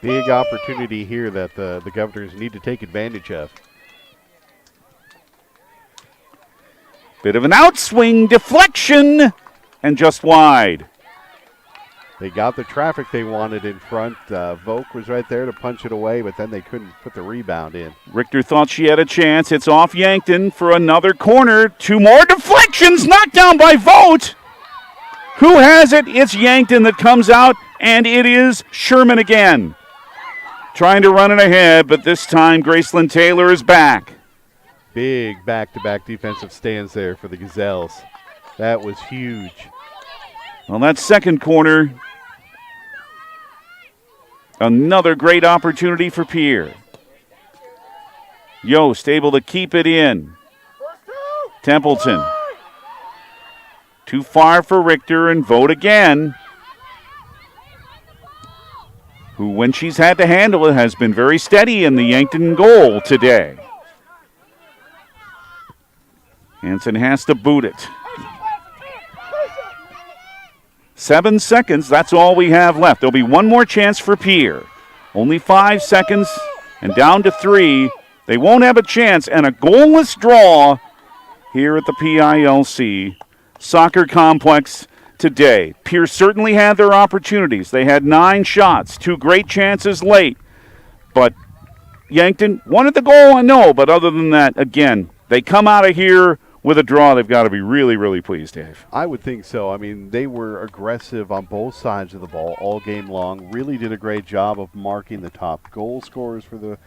Big opportunity here that the Governors need to take advantage of. Bit of an outswing, deflection, and just wide. They got the traffic they wanted in front. Volk was right there to punch it away, but then they couldn't put the rebound in. Richter thought she had a chance. It's off Yankton for another corner. 2 more deflections, knocked down by Vogt. Who has it? It's Yankton that comes out, and it is Sherman again. Trying to run it ahead, but this time Graceland Taylor is back. Big back-to-back defensive stands there for the Gazelles. That was huge. Well, that second corner, another great opportunity for Pierre. Yost able to keep it in. Templeton. Too far for Richter, and Vogt again, who, when she's had to handle it, has been very steady in the Yankton goal today. Hansen has to boot it. 7 seconds, that's all we have left. There'll be one more chance for Pierre. Only 5 seconds and down to 3. They won't have a chance, and a goalless draw here at the PILC Soccer Complex today. Pierre certainly had their opportunities. They had 9 shots, 2 great chances late. But Yankton wanted the goal, I know, but other than that, again, they come out of here with a draw. They've got to be really, really pleased, Dave. I would think so. I mean, they were aggressive on both sides of the ball all game long. Really did a great job of marking the top goal scorers for the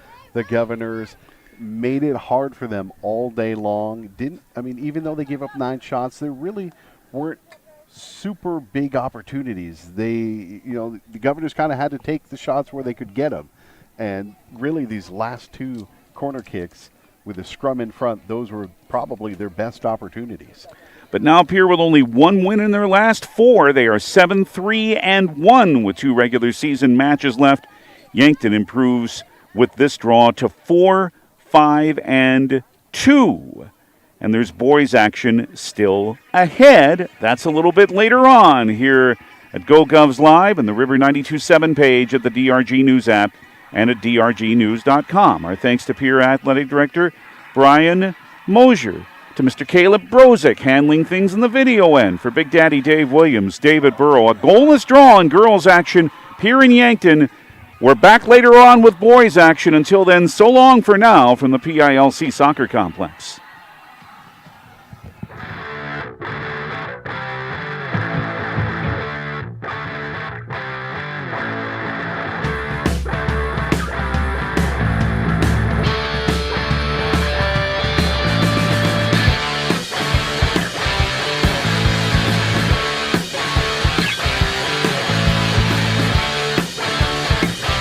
Governors. Made it hard for them all day long. Even though they gave up 9 shots, there really weren't super big opportunities. The Governors kind of had to take the shots where they could get them. And really these last 2 corner kicks with a scrum in front, those were probably their best opportunities. But now Pierre with only 1 win in their last 4. They are 7-3-1 with 2 regular season matches left. Yankton improves with this draw to 4-5-2. And there's boys action still ahead. That's a little bit later on here at GoGovs Live and the River 92.7 page at the DRG News app and at drgnews.com. Our thanks to Pierre Athletic Director Brian Mosier, to Mr. Caleb Brozick handling things in the video end. For Big Daddy Dave Williams, David Burrow, a goalless draw in girls action. Pierre and Yankton. We're back later on with boys action. Until then, so long for now from the PILC Soccer Complex.